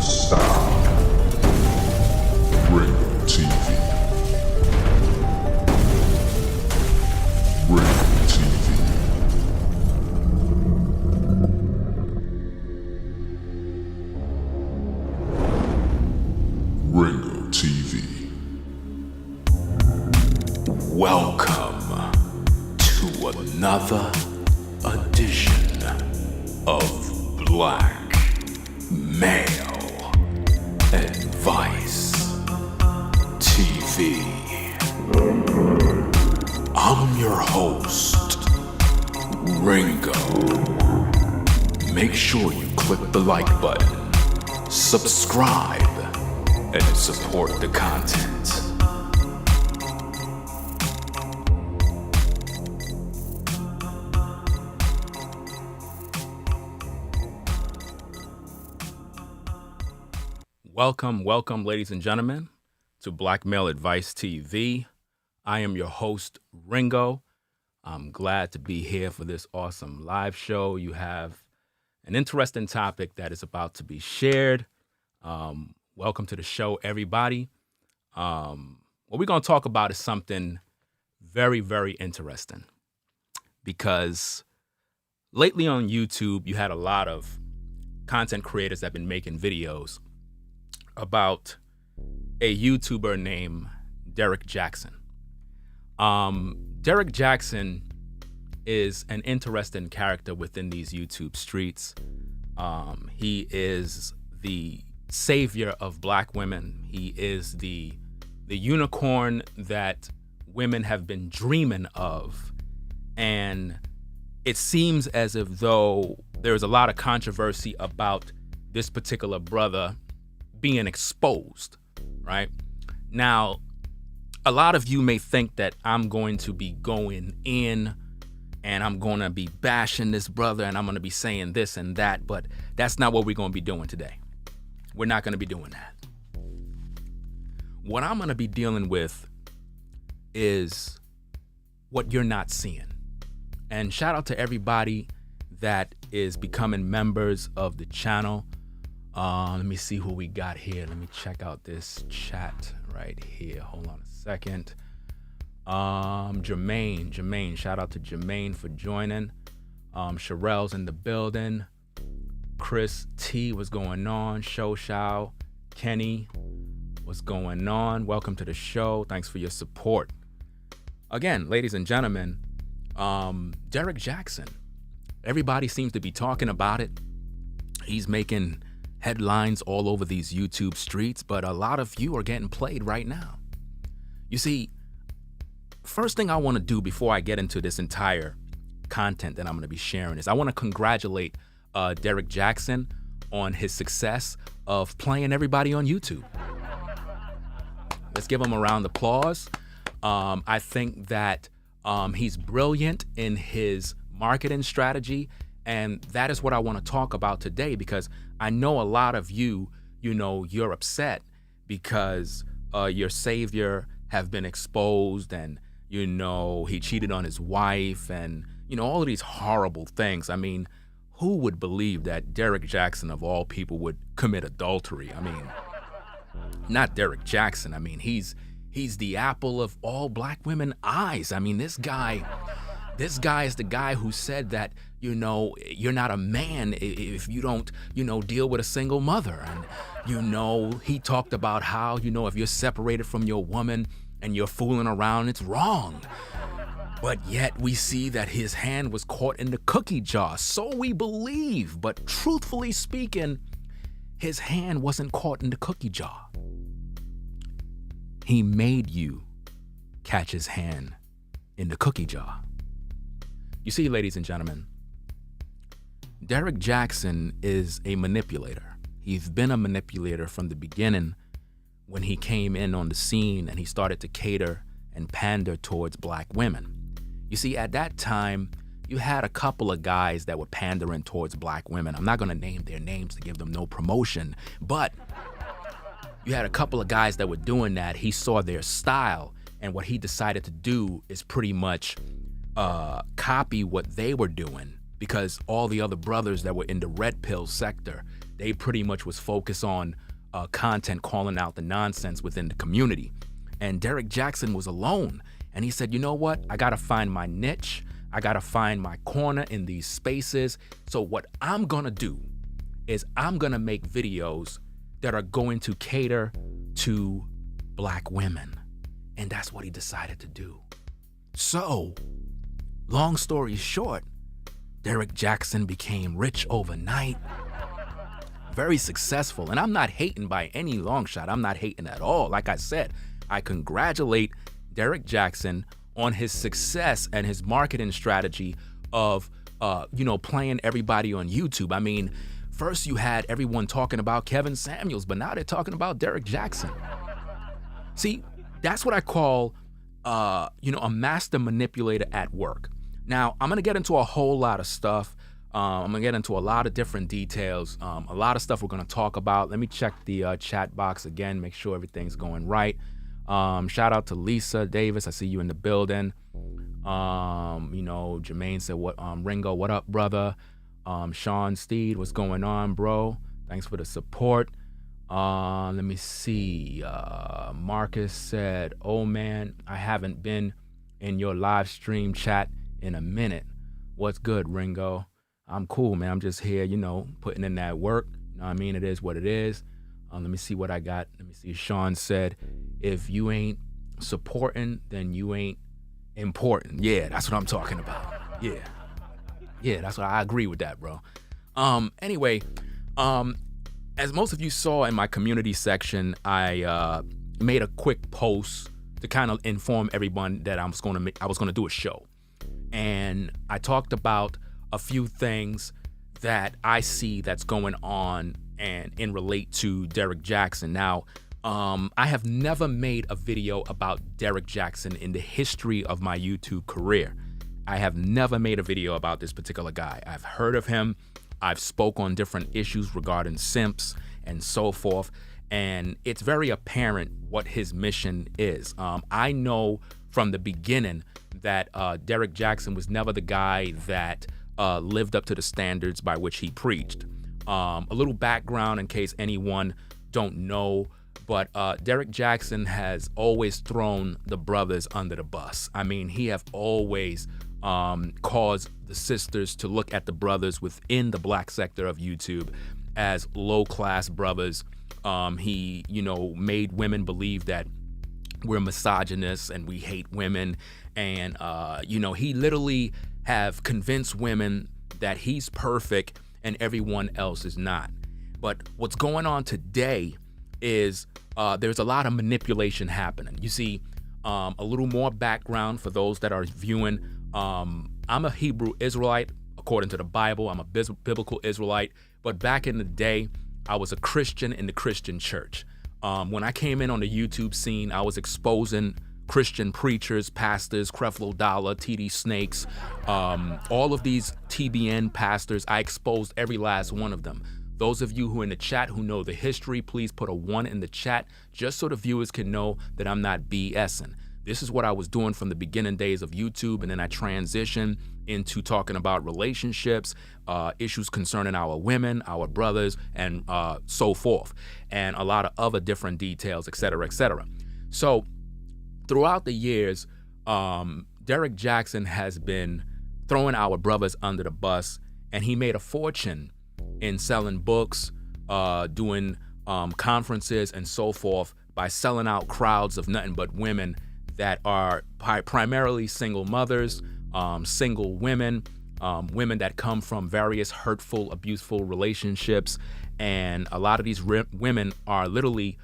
Stop. Ringo TV. Ringo TV. Ringo TV. Welcome to another edition of Black Male Advice TV. I'm your host, Ringo. Make sure you click the like button, subscribe, and support the content. Welcome, ladies and gentlemen, to Black Male Advice TV. I am your host, Ringo. I'm glad to be here for this awesome live show. You have an interesting topic that is about to be shared. Welcome to the show, everybody. What we're going to talk about is something very, very interesting, because lately on YouTube, you had a lot of content creators that have been making videos about a YouTuber named Derrick Jaxn. Derrick Jaxn is an interesting character within these YouTube streets. He is the savior of Black women. He is the unicorn that women have been dreaming of. And it seems as if though there's a lot of controversy about this particular brother being exposed, right? Now, a lot of you may think that I'm going to be going in and I'm going to be bashing this brother and I'm going to be saying this and that, but that's not what we're going to be doing today. We're not going to be doing that. What I'm going to be dealing with is what you're not seeing. And shout out to everybody that is becoming members of the channel. Let me see who we got here. Let me check out this chat right here. Hold on a second. Jermaine, shout out to Jermaine for joining. Sherelle's in the building. Chris T, what's going on? Shao, Kenny, what's going on? Welcome to the show. Thanks for your support. Again, ladies and gentlemen, Derrick Jaxn. Everybody seems to be talking about it. He's making headlines all over these YouTube streets, but a lot of you are getting played right now. You see, first thing I want to do before I get into this entire content that I'm going to be sharing is I want to congratulate Derrick Jaxn on his success of playing everybody on YouTube. Let's give him a round of applause. I think that he's brilliant in his marketing strategy, and that is what I want to talk about today, because I know a lot of you, you're upset because your savior have been exposed and, he cheated on his wife and, all of these horrible things. I mean, who would believe that Derrick Jaxn, of all people, would commit adultery? I mean, not Derrick Jaxn. I mean, he's the apple of all Black women's eyes. I mean, this guy is the guy who said that, you're not a man if you don't, deal with a single mother. And, he talked about how, if you're separated from your woman and you're fooling around, it's wrong. But yet we see that his hand was caught in the cookie jar. So we believe. But truthfully speaking, his hand wasn't caught in the cookie jar. He made you catch his hand in the cookie jar. You see, ladies and gentlemen, Derrick Jaxn is a manipulator. He's been a manipulator from the beginning when he came in on the scene and he started to cater and pander towards Black women. You see, at that time, you had a couple of guys that were pandering towards Black women. I'm not going to name their names to give them no promotion, but you had a couple of guys that were doing that. He saw their style, and what he decided to do is pretty much copy what they were doing, because all the other brothers that were in the red pill sector, they pretty much was focused on content calling out the nonsense within the community. And Derrick Jaxn was alone. And he said, you know what? I got to find my niche. I got to find my corner in these spaces. So what I'm going to do is I'm going to make videos that are going to cater to Black women. And that's what he decided to do. So, long story short, Derrick Jaxn became rich overnight, very successful. And I'm not hating by any long shot. I'm not hating at all. Like I said, I congratulate Derrick Jaxn on his success and his marketing strategy of, playing everybody on YouTube. I mean, first you had everyone talking about Kevin Samuels, but now they're talking about Derrick Jaxn. See, that's what I call, a master manipulator at work. Now, I'm going to get into a whole lot of stuff. I'm going to get into a lot of different details, a lot of stuff we're going to talk about. Let me check the chat box again, make sure everything's going right. Shout out to Lisa Davis. I see you in the building. Jermaine said, Ringo, what up, brother? Sean Steed, what's going on, bro? Thanks for the support. Let me see. Marcus said, oh man, I haven't been in your live stream chat in a minute. What's good, Ringo? I'm cool, man. I'm just here, putting in that work. You know what I mean? It is what it is. Let me see what I got. Let me see. Sean said, if you ain't supporting, then you ain't important. Yeah, that's what I'm talking about. Yeah, that's what I agree with that, bro. Anyway, as most of you saw in my community section, I made a quick post to kind of inform everyone that I was going to do a show. And I talked about a few things that I see that's going on and in relate to Derrick Jaxn. Now, I have never made a video about Derrick Jaxn in the history of my YouTube career. I have never made a video about this particular guy. I've heard of him. I've spoke on different issues regarding simps and so forth. And it's very apparent what his mission is. I know from the beginning that Derrick Jaxn was never the guy that lived up to the standards by which he preached. A little background in case anyone don't know, but Derrick Jaxn has always thrown the brothers under the bus. I mean, he have always caused the sisters to look at the brothers within the Black sector of YouTube as low-class brothers. He, made women believe that we're misogynists and we hate women. And, he literally have convinced women that he's perfect and everyone else is not. But what's going on today is there's a lot of manipulation happening. You see, a little more background for those that are viewing. I'm a Hebrew Israelite, according to the Bible. I'm a biblical Israelite. But back in the day, I was a Christian in the Christian church. When I came in on the YouTube scene, I was exposing Christian preachers, pastors, Creflo Dollar, TD Snakes, all of these TBN pastors. I exposed every last one of them. Those of you who are in the chat who know the history, please put a 1 in the chat just so the viewers can know that I'm not BSing. This is what I was doing from the beginning days of YouTube, and then I transitioned into talking about relationships, issues concerning our women, our brothers, and so forth, and a lot of other different details, et cetera, et cetera. So throughout the years, Derrick Jaxn has been throwing our brothers under the bus, and he made a fortune in selling books, doing conferences, and so forth by selling out crowds of nothing but women that are primarily single mothers, single women, women that come from various hurtful, abuseful relationships. And a lot of these women are literally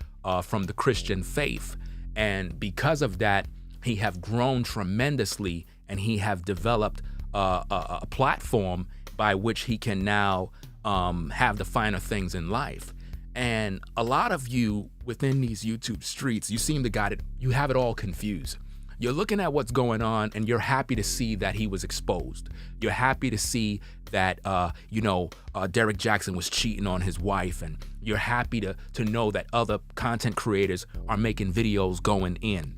from the Christian faith. And because of that, he have grown tremendously, and he have developed a platform by which he can now have the finer things in life. And a lot of you within these YouTube streets, you seem to you have it all confused. You're looking at what's going on, and you're happy to see that he was exposed. You're happy to see that, Derrick Jaxn was cheating on his wife, and you're happy to know that other content creators are making videos going in.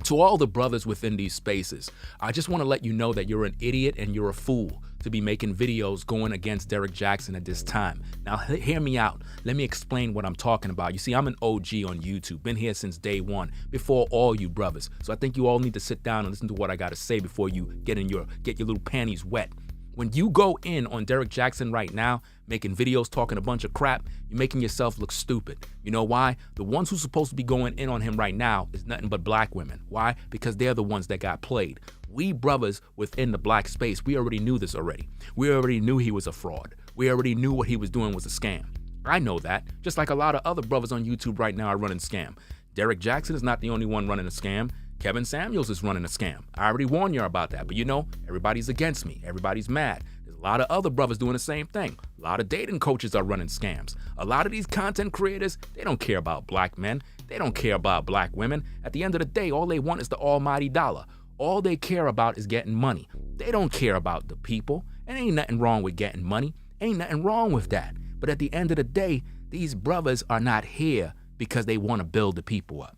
To all the brothers within these spaces, I just want to let you know that you're an idiot and you're a fool to be making videos going against Derrick Jaxn at this time. Now, hear me out. Let me explain what I'm talking about. You see, I'm an OG on YouTube, been here since day one, before all you brothers. So I think you all need to sit down and listen to what I got to say before you get your little panties wet. When you go in on Derrick Jaxn right now, making videos talking a bunch of crap, you're making yourself look stupid. You know why? The ones who's supposed to be going in on him right now is nothing but black women. Why? Because they're the ones that got played. We brothers within the black space, we already knew this already. We already knew he was a fraud. We already knew what he was doing was a scam. I know that, just like a lot of other brothers on YouTube right now are running scam. Derrick Jaxn is not the only one running a scam. Kevin Samuels is running a scam. I already warned you about that, but you know, everybody's against me. Everybody's mad. There's a lot of other brothers doing the same thing. A lot of dating coaches are running scams. A lot of these content creators, they don't care about black men. They don't care about black women. At the end of the day, all they want is the almighty dollar. All they care about is getting money. They don't care about the people. And ain't nothing wrong with getting money. Ain't nothing wrong with that. But at the end of the day, these brothers are not here because they want to build the people up.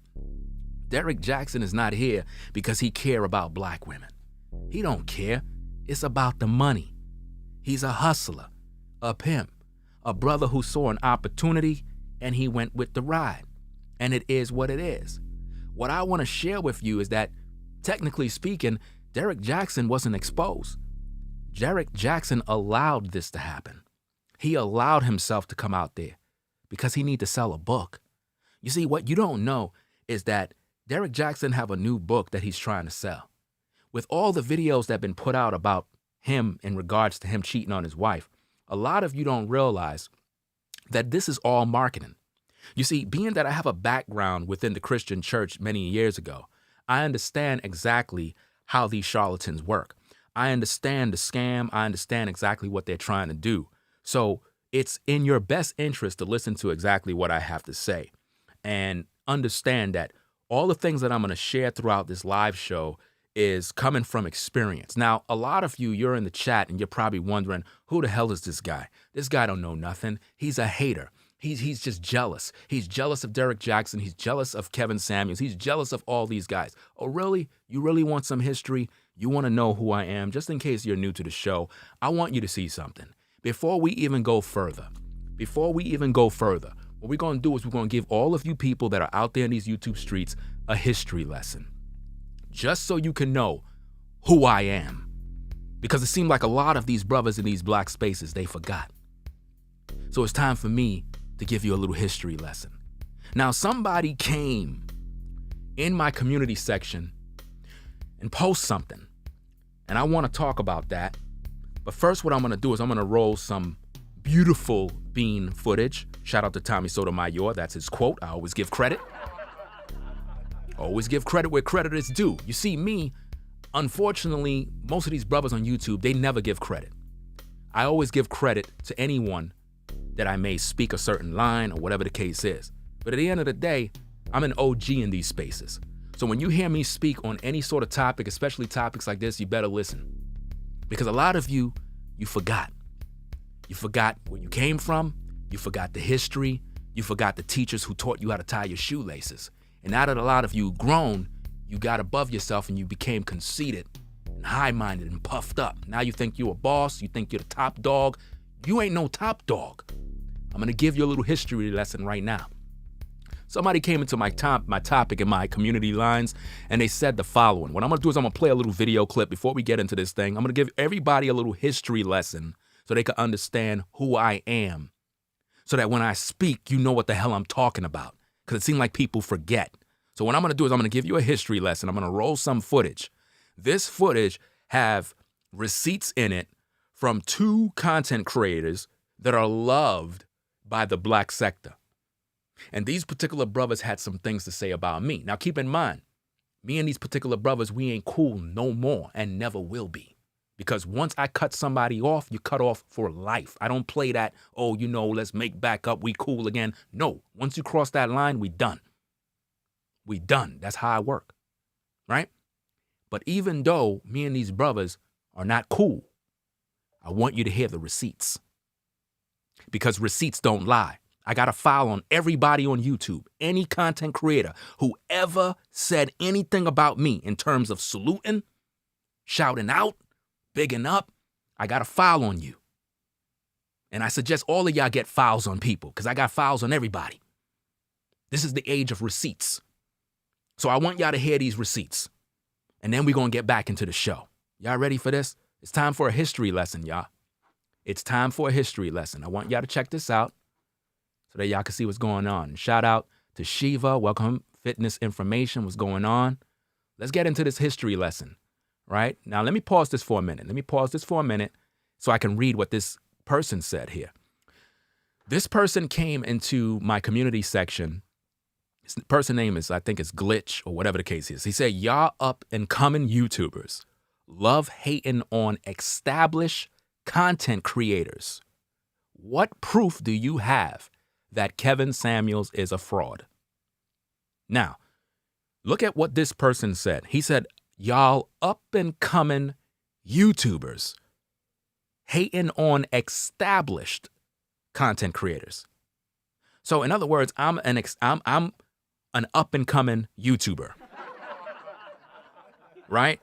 Derrick Jaxn is not here because he care about black women. He don't care. It's about the money. He's a hustler, a pimp, a brother who saw an opportunity and he went with the ride. And it is what it is. What I want to share with you is that, technically speaking, Derrick Jaxn wasn't exposed. Derrick Jaxn allowed this to happen. He allowed himself to come out there because he need to sell a book. You see, what you don't know is that Derrick Jaxn have a new book that he's trying to sell. With all the videos that have been put out about him in regards to him cheating on his wife, a lot of you don't realize that this is all marketing. You see, being that I have a background within the Christian church many years ago, I understand exactly how these charlatans work. I understand the scam. I understand exactly what they're trying to do. So it's in your best interest to listen to exactly what I have to say and understand that all the things that I'm going to share throughout this live show is coming from experience. Now, a lot of you're in the chat and you're probably wondering, who the hell is this guy? This guy don't know nothing. He's a hater. He's just jealous. He's jealous of Derrick Jaxn. He's jealous of Kevin Samuels. He's jealous of all these guys. Oh, really? You really want some history? You want to know who I am? Just in case you're new to the show, I want you to see something. Before we even go further, what we're going to do is we're going to give all of you people that are out there in these YouTube streets a history lesson. Just so you can know who I am. Because it seemed like a lot of these brothers in these black spaces, they forgot. So it's time for me to give you a little history lesson. Now, somebody came in my community section and post something. And I want to talk about that. But first, what I'm going to do is I'm going to roll some beautiful bean footage. Shout out to Tommy Sotomayor. That's his quote. I always give credit. Always give credit where credit is due. You see, me, unfortunately, most of these brothers on YouTube, they never give credit. I always give credit to anyone that I may speak a certain line or whatever the case is. But at the end of the day, I'm an OG in these spaces. So when you hear me speak on any sort of topic, especially topics like this, you better listen. Because a lot of you forgot. You forgot where you came from. You forgot the history. You forgot the teachers who taught you how to tie your shoelaces. And now that a lot of you grown, you got above yourself and you became conceited and high-minded and puffed up. Now you think you're a boss. You think you're the top dog. You ain't no top dog. I'm going to give you a little history lesson right now. Somebody came into my topic in my community lines, and they said the following. What I'm going to do is I'm going to play a little video clip before we get into this thing. I'm going to give everybody a little history lesson so they can understand who I am, so that when I speak, you know what the hell I'm talking about, because it seems like people forget. So what I'm going to do is I'm going to give you a history lesson. I'm going to roll some footage. This footage have receipts in it from 2 content creators that are loved by the black sector. And these particular brothers had some things to say about me. Now, keep in mind, me and these particular brothers, we ain't cool no more and never will be. Because once I cut somebody off, you cut off for life. I don't play that, oh, let's make back up, we cool again. No, once you cross that line, we done. We done. That's how I work, right? But even though me and these brothers are not cool, I want you to hear the receipts. Because receipts don't lie. I got a file on everybody on YouTube, any content creator who ever said anything about me in terms of saluting, shouting out, bigging up. I got a file on you. And I suggest all of y'all get files on people because I got files on everybody. This is the age of receipts. So I want y'all to hear these receipts. And then we're going to get back into the show. Y'all ready for this? It's time for a history lesson, y'all. It's time for a history lesson. I want y'all to check this out so that y'all can see what's going on. And shout out to Shiva. Welcome. Fitness information. What's going on? Let's get into this history lesson, right? Now, let me pause this for a minute. So I can read what this person said here. This person came into my community section. His person name is, I think it's Glitch or whatever the case is. He said, y'all up and coming YouTubers love hating on established content creators. What proof do you have that Kevin Samuels is a fraud? Now, look at what this person said. He said, y'all up and coming YouTubers hating on established content creators. So in other words, I'm an up and coming YouTuber. Right?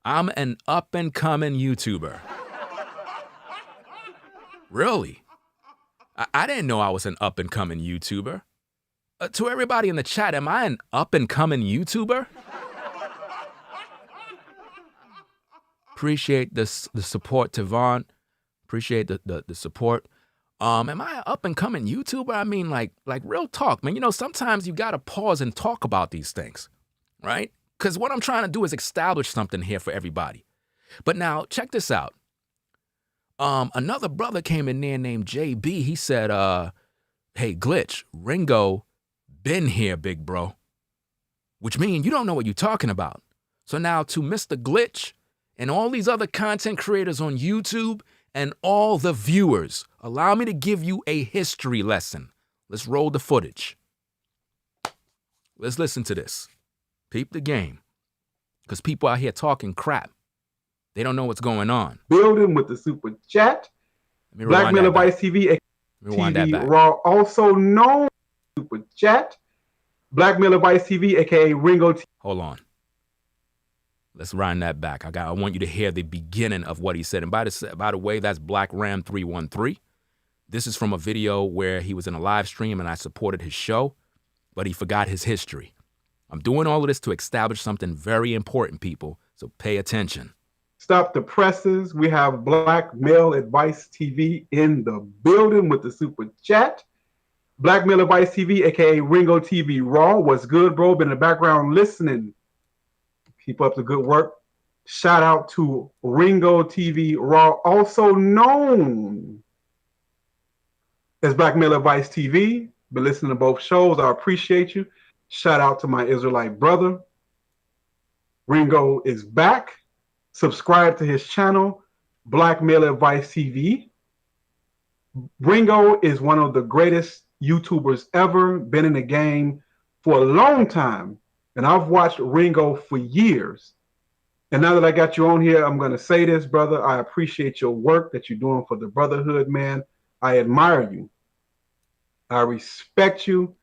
I'm an up and coming YouTuber. Really? I didn't know I was an up and coming YouTuber. To everybody in the chat, am I an up and coming YouTuber? Appreciate the support, Tavon. Appreciate the support. Am I an up and coming YouTuber? I mean, like real talk, man. You know, sometimes you gotta pause and talk about these things, right? Because what I'm trying to do is establish something here for everybody. But now, check this out. Another brother came in there named JB. He said, hey, Glitch, Ringo been here, big bro. Which means you don't know what you're talking about. So now to Mr. Glitch and all these other content creators on YouTube and all the viewers, allow me to give you a history lesson. Let's roll the footage. Let's listen to this. Peep the game. Because people out here talking crap. They don't know what's going on. Building with the super chat. Blackmail Advice TV, TV Raw, also known as super chat. Blackmail Advice TV, aka Ringo TV. Hold on. Let's run that back. I want you to hear the beginning of what he said. And by the way, that's Black Ram 313. This is from a video where he was in a live stream and I supported his show, but he forgot his history. I'm doing all of this to establish something very important, people. So pay attention. Stop the presses. We have Blackmail Advice TV in the building with the super chat. Blackmail Advice TV, aka Ringo TV Raw. What's good, bro? Been in the background listening. Keep up the good work. Shout out to Ringo TV Raw, also known as Blackmail Advice TV. Been listening to both shows. I appreciate you. Shout out to my Israelite brother. Ringo is back. Subscribe to his channel, Blackmail Advice TV. Ringo is one of the greatest YouTubers ever, been in the game for a long time. And I've watched Ringo for years. And now that I got you on here, I'm going to say this, brother. I appreciate your work that you're doing for the brotherhood, man. I admire you. I respect you.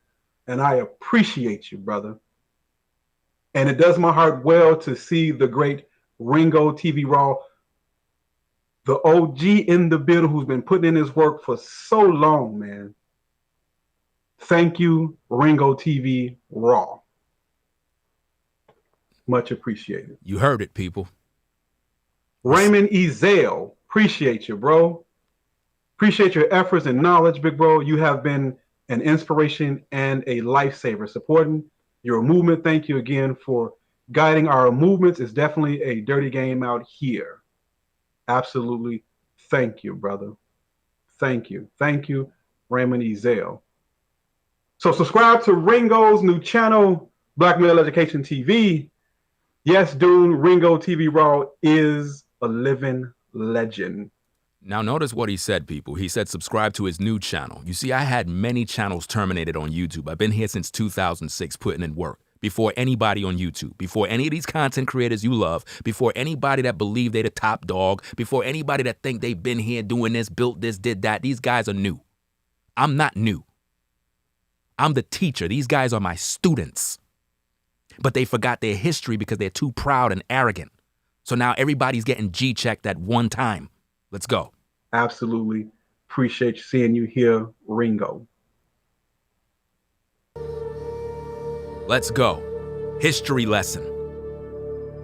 And I appreciate you, brother. And it does my heart well to see the great Ringo TV Raw, the OG in the building who's been putting in his work for so long, man. Thank you, Ringo TV Raw. Much appreciated. You heard it, people. Raymond Ezel, appreciate you, bro. Appreciate your efforts and knowledge, big bro. You have been an inspiration and a lifesaver. Supporting your movement. Thank you again for guiding our movements. Is definitely a dirty game out here. Absolutely. Thank you, brother. Thank you. Thank you, Raymond Ezel. So subscribe to Ringo's new channel, Blackmail Education TV. Yes, dude, Ringo TV Raw is a living legend. Now notice what he said, people. He said subscribe to his new channel. You see, I had many channels terminated on YouTube. I've been here since 2006 putting in work. Before anybody on YouTube, before any of these content creators you love, before anybody that believe they the top dog, before anybody that think they've been here doing this, built this, did that. These guys are new. I'm not new. I'm the teacher. These guys are my students. But they forgot their history because they're too proud and arrogant. So now everybody's getting G-checked at one time. Let's go. Absolutely. Appreciate seeing you here, Ringo. Let's go. History lesson.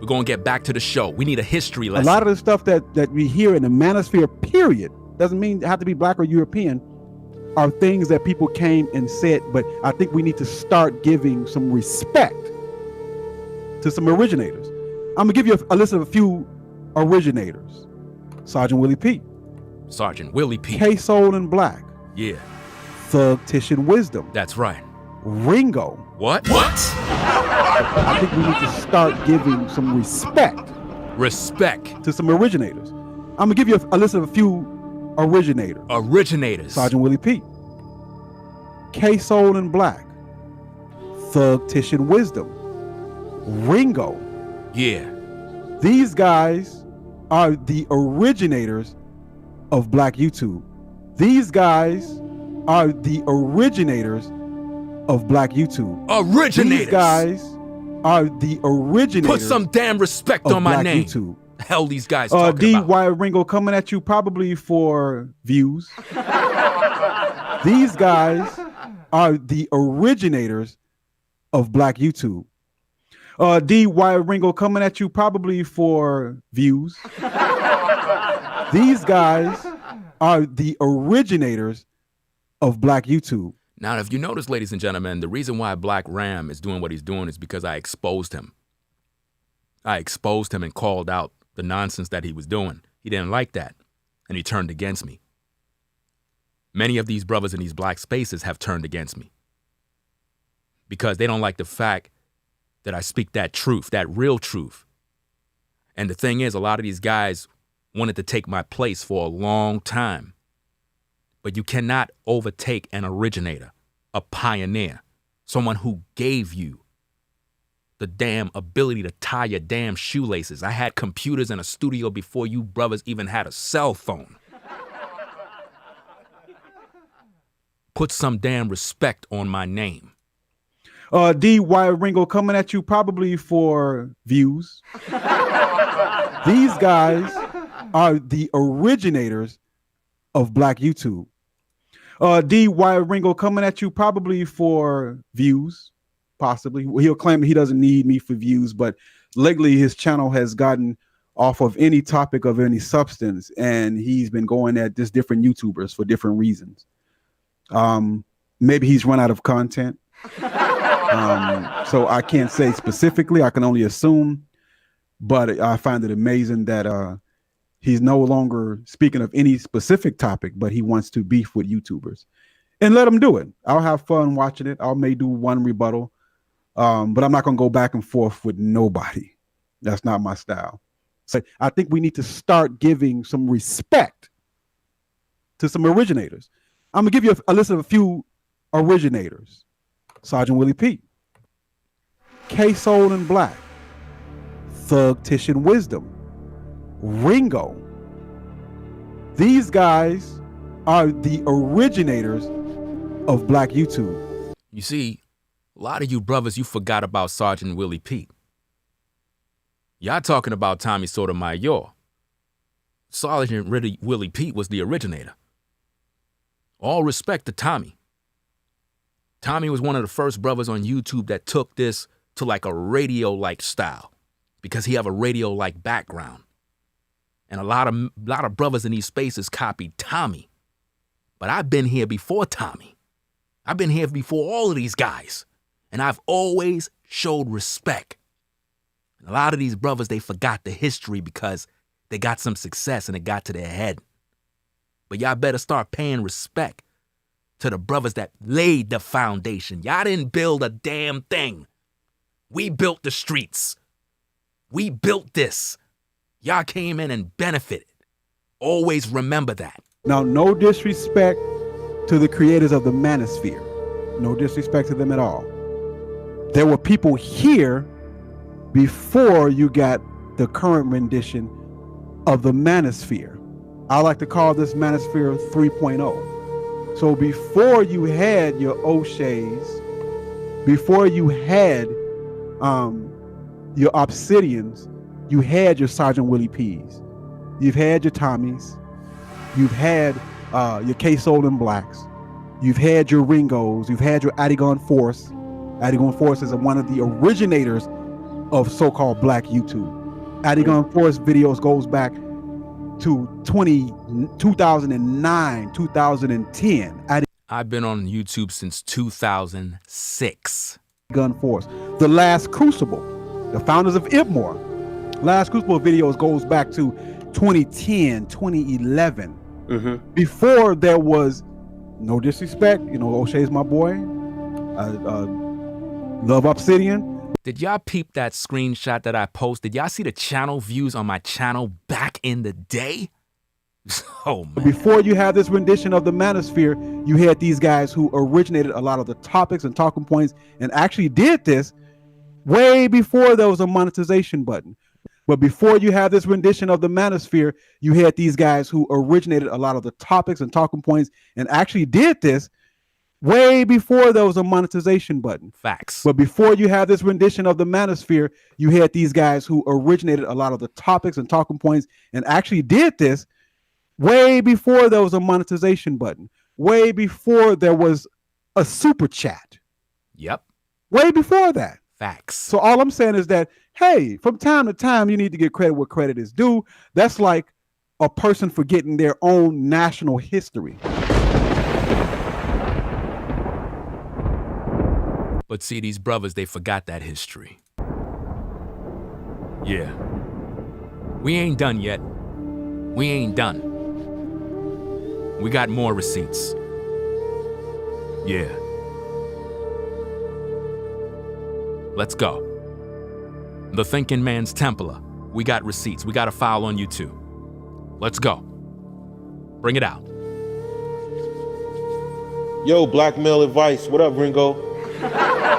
We're going to get back to the show. We need a history lesson. A lot of the stuff that we hear in the manosphere, period, doesn't mean it have to be black or European, are things that people came and said, but I think we need to start giving some respect to some originators. I'm gonna give you a list of a few originators. Sergeant Willie P. Sergeant Willie P. K-Soul and Black. Yeah. Thug Titian Wisdom. That's right. Ringo. What? I think we need to start giving some respect to some originators. I'm gonna give you a list of a few originators. Sergeant Willie P. K-Soul and Black. Thug Titian Wisdom. Ringo. Yeah. These guys are the originators of Black YouTube. These guys are the originators of Black YouTube. Originators. These guys are the originators. Put some damn respect on my Black name. YouTube. The hell these guys talking D. about? Y. Ringo coming at you probably for views. These guys are the originators of Black YouTube. D. Y. Ringo coming at you probably for views. These guys are the originators of Black YouTube. Now, if you notice, ladies and gentlemen, the reason why Black Ram is doing what he's doing is because I exposed him. I exposed him and called out the nonsense that he was doing. He didn't like that, and he turned against me. Many of these brothers in these black spaces have turned against me because they don't like the fact that I speak that truth, that real truth. And the thing is, a lot of these guys wanted to take my place for a long time. But you cannot overtake an originator, a pioneer, someone who gave you the damn ability to tie your damn shoelaces. I had computers in a studio before you brothers even had a cell phone. Put some damn respect on my name. D. Y. Ringo coming at you probably for views. These guys are the originators of Black YouTube. D. Y. Ringo coming at you probably for views, possibly. He'll claim he doesn't need me for views, but lately his channel has gotten off of any topic of any substance, and he's been going at just different YouTubers for different reasons. Maybe he's run out of content. So I can't say specifically, I can only assume, but I find it amazing that he's no longer speaking of any specific topic, but he wants to beef with YouTubers. And let him do it. I'll have fun watching it. I may do one rebuttal, but I'm not going to go back and forth with nobody. That's not my style. So I think we need to start giving some respect to some originators. I'm going to give you a list of a few originators. Sergeant Willie P. K-Soul and Black. Thug Titian Wisdom. Ringo. These guys are the originators of Black YouTube. You see, a lot of you brothers, you forgot about Sergeant Willie P. Y'all talking about Tommy Sotomayor. Sergeant Willie P was the originator. All respect to Tommy. Tommy was one of the first brothers on YouTube that took this to like a radio-like style because he have a radio-like background. And a lot of brothers in these spaces copied Tommy. But I've been here before Tommy. I've been here before all of these guys. And I've always showed respect. And a lot of these brothers, they forgot the history because they got some success and it got to their head. But y'all better start paying respect to the brothers that laid the foundation. Y'all didn't build a damn thing. We built the streets. We built this. Y'all came in and benefited. Always remember that. Now, no disrespect to the creators of the manosphere. No disrespect to them at all. There were people here before you got the current rendition of the manosphere. I like to call this manosphere 3.0. So before you had your O'Shea's, before you had your Obsidians, you had your Sergeant Willie P's. You've had your Tommies. You've had your K-Soul and Blacks. You've had your Ringos. You've had your Adigon Force. Adigon Force is one of the originators of so-called Black YouTube. Adigon Force videos goes back to 2009, 2010. I've been on YouTube since 2006. Gun Force. The Last Crucible, the founders of Ibmore. Last Crucible videos goes back to 2010, 2011. Before there was, no disrespect, you know, O'Shea's my boy. Love Obsidian. Did y'all peep that screenshot that I posted? Y'all see the channel views on my channel back in the day? Oh, man. Before you have this rendition of the Manosphere, you had these guys who originated a lot of the topics and talking points and actually did this way before there was a monetization button. But before you have this rendition of the Manosphere, you had these guys who originated a lot of the topics and talking points and actually did this way before there was a monetization button. Facts. But before you have this rendition of the Manosphere, you had these guys who originated a lot of the topics and talking points and actually did this way before there was a monetization button, way before there was a super chat. Yep. Way before that. Facts. So all I'm saying is that, hey, from time to time, you need to get credit where credit is due. That's like a person forgetting their own national history. But see, these brothers, they forgot that history. Yeah. We ain't done yet. We ain't done. We got more receipts. Yeah. Let's go. The Thinking Man's Templar. We got receipts. We got a file on you too. Let's go. Bring it out. Yo, Black Male Advice. What up, Ringo?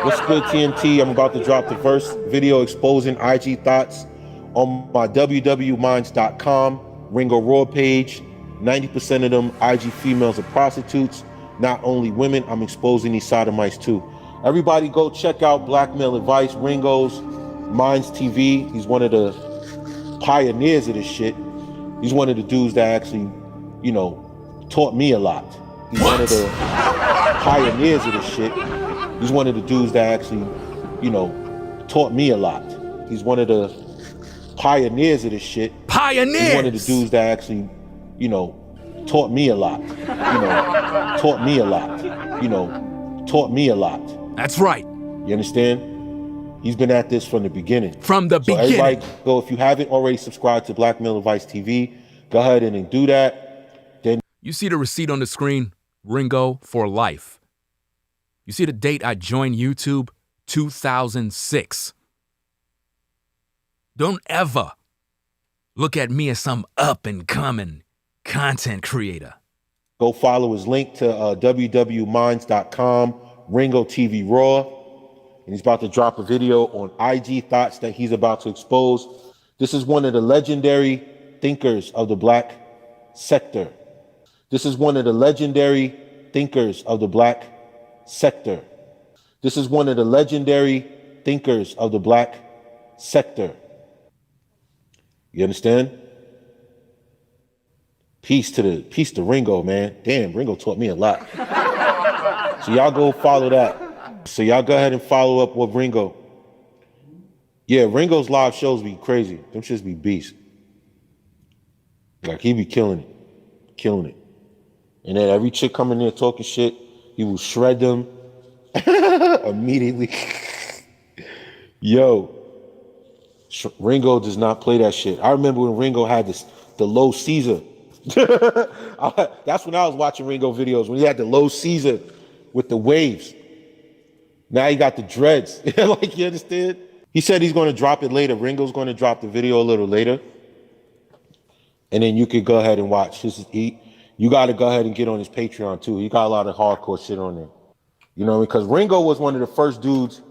What's good, TNT? I'm about to drop the first video exposing IG thoughts on my www.minds.com Ringo Raw page. 90% of them IG females are prostitutes. Not only women, I'm exposing these sodomites too. Everybody go check out Black Male Advice, Ringo's Minds TV. He's one of the pioneers of this shit. He's one of the dudes that actually, you know, taught me a lot. He's one of the pioneers of this shit. He's one of the dudes that actually, you know, taught me a lot. He's one of the pioneers of this shit. Pioneers! He's one of the dudes that actually, you know, taught me a lot. You know, taught me a lot. You know, taught me a lot. That's right. You understand? He's been at this from the beginning. From the beginning. Everybody go, if you haven't already subscribed to Black Male Advice TV, go ahead and do that. Then you see the receipt on the screen, Ringo for life. You see the date I joined YouTube? 2006. Don't ever look at me as some up-and-coming content creator. go follow his link to www.minds.com, Ringo TV Raw. And he's about to drop a video on IG thoughts that he's about to expose. This is one of the legendary thinkers of the Black sector. This is one of the legendary thinkers of the Black sector. This is one of the legendary thinkers of the Black sector. You understand? Peace to Ringo, man. Damn, Ringo taught me a lot. So y'all go follow that. So y'all go ahead and follow up with Ringo. Yeah, Ringo's live shows be crazy. Them shits be beast. Like he be killing it. Killing it. And then every chick coming there talking shit, he will shred them immediately. Yo, Ringo does not play that shit. I remember when Ringo had the low Caesar. That's when I was watching Ringo videos, when he had the low Caesar with the waves. Now he got the dreads. Like, you understand? He said he's going to drop it later. Ringo's going to drop the video a little later. And then you could go ahead and watch. You got to go ahead and get on his Patreon too. He got a lot of hardcore shit on there. You know, because Ringo was one of the first dudes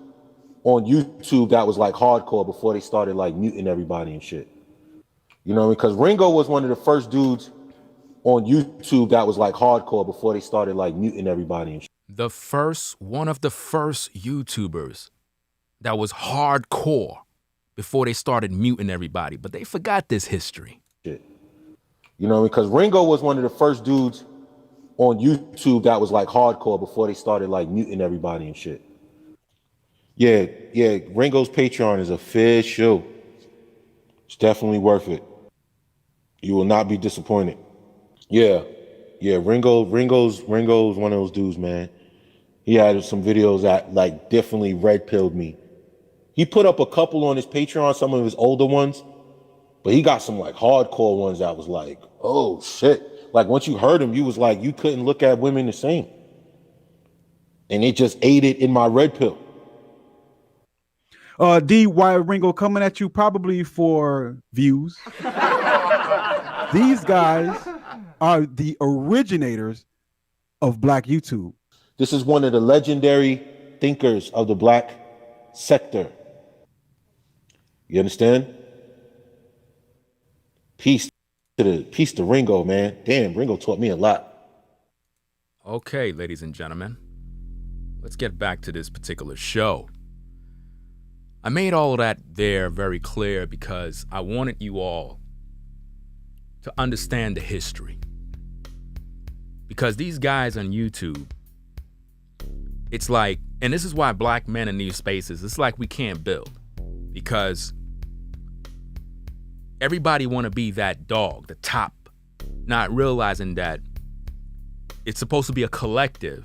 on YouTube that was like hardcore before they started like muting everybody and shit. You know, because Ringo was one of the first dudes on YouTube that was like hardcore before they started like muting everybody and shit. One of the first YouTubers that was hardcore before they started muting everybody, but they forgot this history. Shit. You know, because Ringo was one of the first dudes on YouTube that was like hardcore before they started like muting everybody and shit. Yeah, Ringo's Patreon is official. It's definitely worth it. You will not be disappointed. Yeah, Ringo's one of those dudes, man. He had some videos that like definitely red pilled me. He put up a couple on his Patreon, some of his older ones, but he got some like hardcore ones that was like, oh shit. Like once you heard him, you was like, you couldn't look at women the same. And it just aided in my red pill. D, why Ringo coming at you probably for views. These guys are the originators of Black YouTube. This is one of the legendary thinkers of the Black sector. You understand? Peace to Ringo, man. Damn, Ringo taught me a lot. Okay, ladies and gentlemen, let's get back to this particular show. I made all of that there very clear because I wanted you all to understand the history. Because these guys on YouTube, it's like, and this is why black men in these spaces, it's like we can't build. Because everybody want to be that dog, the top, not realizing that it's supposed to be a collective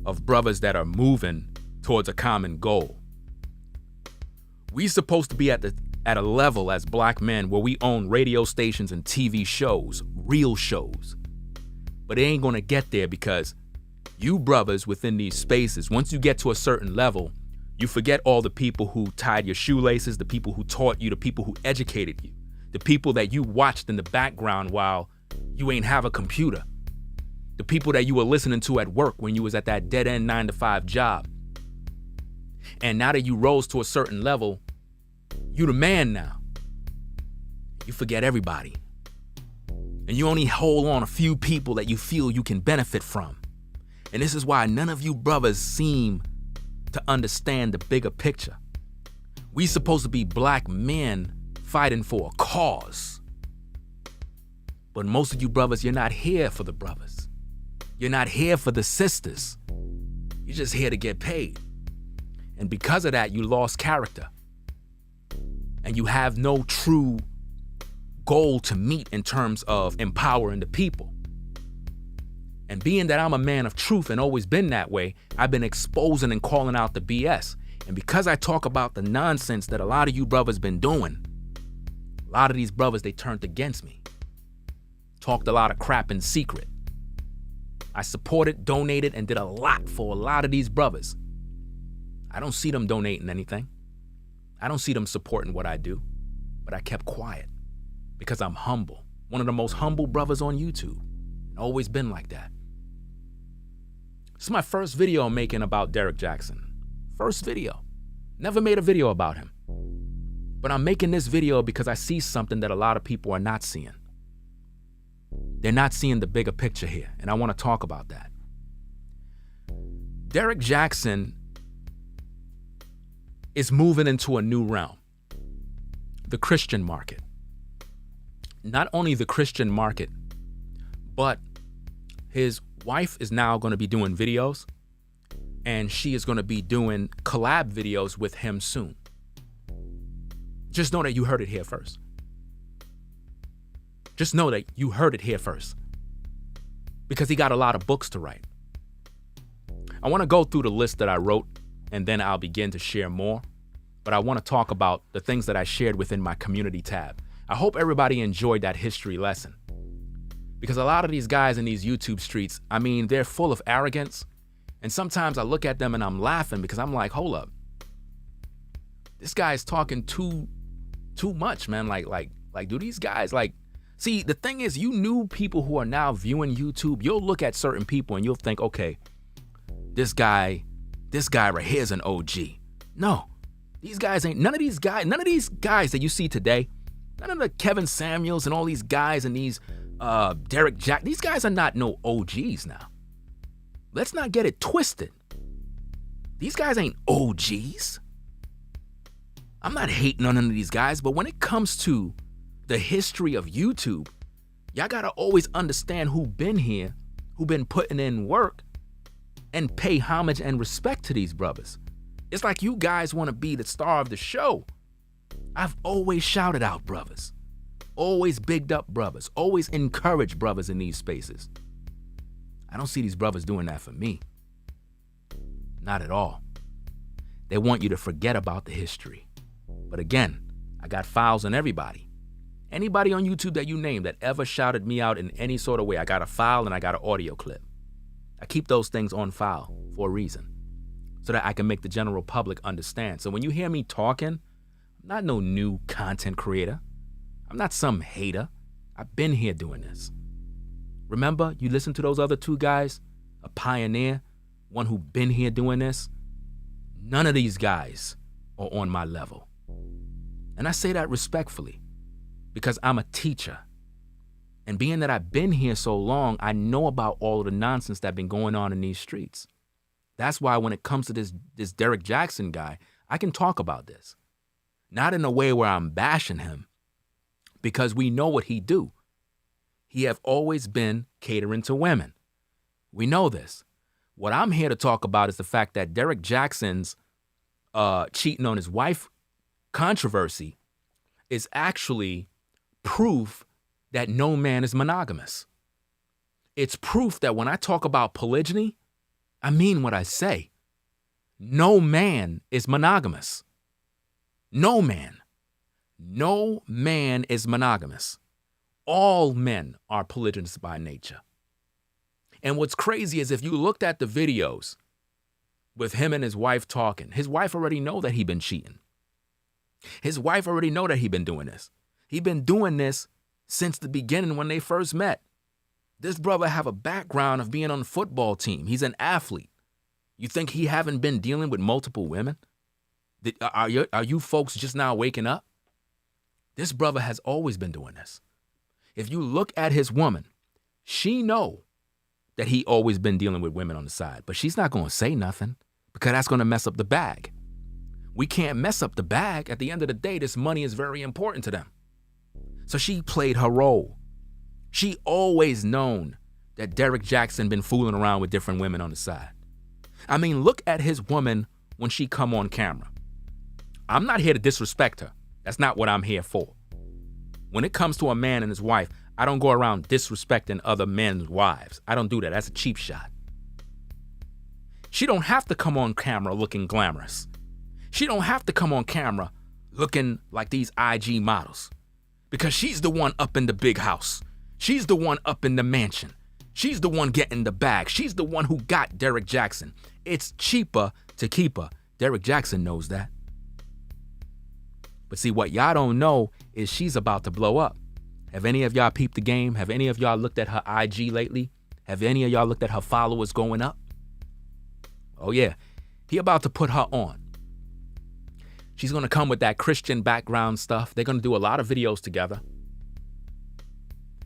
of brothers that are moving towards a common goal. We supposed to be at a level as black men where we own radio stations and TV shows, real shows. But it ain't gonna get there because you brothers within these spaces, once you get to a certain level, you forget all the people who tied your shoelaces, the people who taught you, the people who educated you, the people that you watched in the background while you ain't have a computer, the people that you were listening to at work when you was at that dead-end 9-to-5 job. And now that you rose to a certain level, you the man now. You forget everybody. And you only hold on a few people that you feel you can benefit from. And this is why none of you brothers seem to understand the bigger picture. We supposed to be black men fighting for a cause. But most of you brothers, you're not here for the brothers. You're not here for the sisters. You're just here to get paid. And because of that, you lost character. And you have no true goal to meet in terms of empowering the people. And being that I'm a man of truth and always been that way, I've been exposing and calling out the BS. And because I talk about the nonsense that a lot of you brothers been doing, a lot of these brothers, they turned against me. Talked a lot of crap in secret. I supported, donated, and did a lot for a lot of these brothers. I don't see them donating anything. I don't see them supporting what I do, but I kept quiet because I'm humble. One of the most humble brothers on YouTube. Always been like that. This is my first video I'm making about Derrick Jaxn. First video. Never made a video about him. But I'm making this video because I see something that a lot of people are not seeing. They're not seeing the bigger picture here, and I want to talk about that. Derrick Jaxn is moving into a new realm. The Christian market. Not only the Christian market, but his wife is now going to be doing videos, and she is going to be doing collab videos with him soon. Just know that you heard it here first. Just know that you heard it here first. Because he got a lot of books to write. I want to go through the list that I wrote, and then I'll begin to share more. But I want to talk about the things that I shared within my community tab. I hope everybody enjoyed that history lesson. Because a lot of these guys in these YouTube streets, I mean, they're full of arrogance. And sometimes I look at them and I'm laughing because I'm like, hold up. This guy's talking too much, man. Like, do these guys see, the thing is, you new people who are now viewing YouTube, you'll look at certain people and you'll think, okay, this guy right here is an OG. No, these guys ain't, none of these guys that you see today, none of the Kevin Samuels and all these guys and these Derrick Jaxn, these guys are not no OGs now. Let's not get it twisted. These guys ain't OGs. I'm not hating on none of these guys, but when it comes to the history of YouTube, Y'all gotta always understand who been here, who been putting in work, and pay homage and respect to these brothers. It's like you guys want to be the star of the show. I've always shouted out brothers, always bigged up brothers, always encouraged brothers in these spaces. I don't see these brothers doing that for me. Not at all. They want you to forget about the history. But again, I got files on everybody. Anybody on YouTube that you name that ever shouted me out in any sort of way, I got a file and I got an audio clip. I keep those things on file for a reason, so that I can make the general public understand. So when you hear me talking, I'm not no new content creator. I'm not some hater. I've been here doing this. Remember, you listen to those other two guys, a pioneer, one who been here doing this. None of these guys are on my level. And I say that respectfully because I'm a teacher. And being that I've been here so long, I know about all of the nonsense that's been going on in these streets. That's why when it comes to this Derrick Jaxn guy, I can talk about this. Not in a way where I'm bashing him, because we know what he do. He have always been catering to women. We know this. What I'm here to talk about is the fact that Derrick Jaxn's cheating on his wife controversy is actually proof that no man is monogamous. It's proof that when I talk about polygyny, I mean what I say. No man is monogamous. No man. No man is monogamous. All men are polygynous by nature. And what's crazy is if you looked at the videos with him and his wife talking, his wife already know that he been cheating. His wife already know that he been doing this. He been doing this since the beginning when they first met. This brother have a background of being on the football team. He's an athlete. You think he haven't been dealing with multiple women? Are you folks just now waking up? This brother has always been doing this. If you look at his woman, she know that he always been dealing with women on the side, but she's not going to say nothing because that's going to mess up the bag. We can't mess up the bag. At the end of the day, this money is very important to them. So she played her role. She always known that Derrick Jaxn been fooling around with different women on the side. I mean, look at his woman when she come on camera. I'm not here to disrespect her. That's not what I'm here for. When it comes to a man and his wife, I don't go around disrespecting other men's wives. I don't do that. That's a cheap shot. She don't have to come on camera looking glamorous. She don't have to come on camera looking like these IG models, because she's the one up in the big house. She's the one up in the mansion. She's the one getting the bag. She's the one who got Derrick Jaxn. It's cheaper to keep her. Derrick Jaxn knows that. But see, what y'all don't know is she's about to blow up. Have any of y'all peeped the game? Have any of y'all looked at her IG lately? Have any of y'all looked at her followers going up? Oh yeah, he about to put her on. She's going to come with that Christian background stuff. They're going to do a lot of videos together.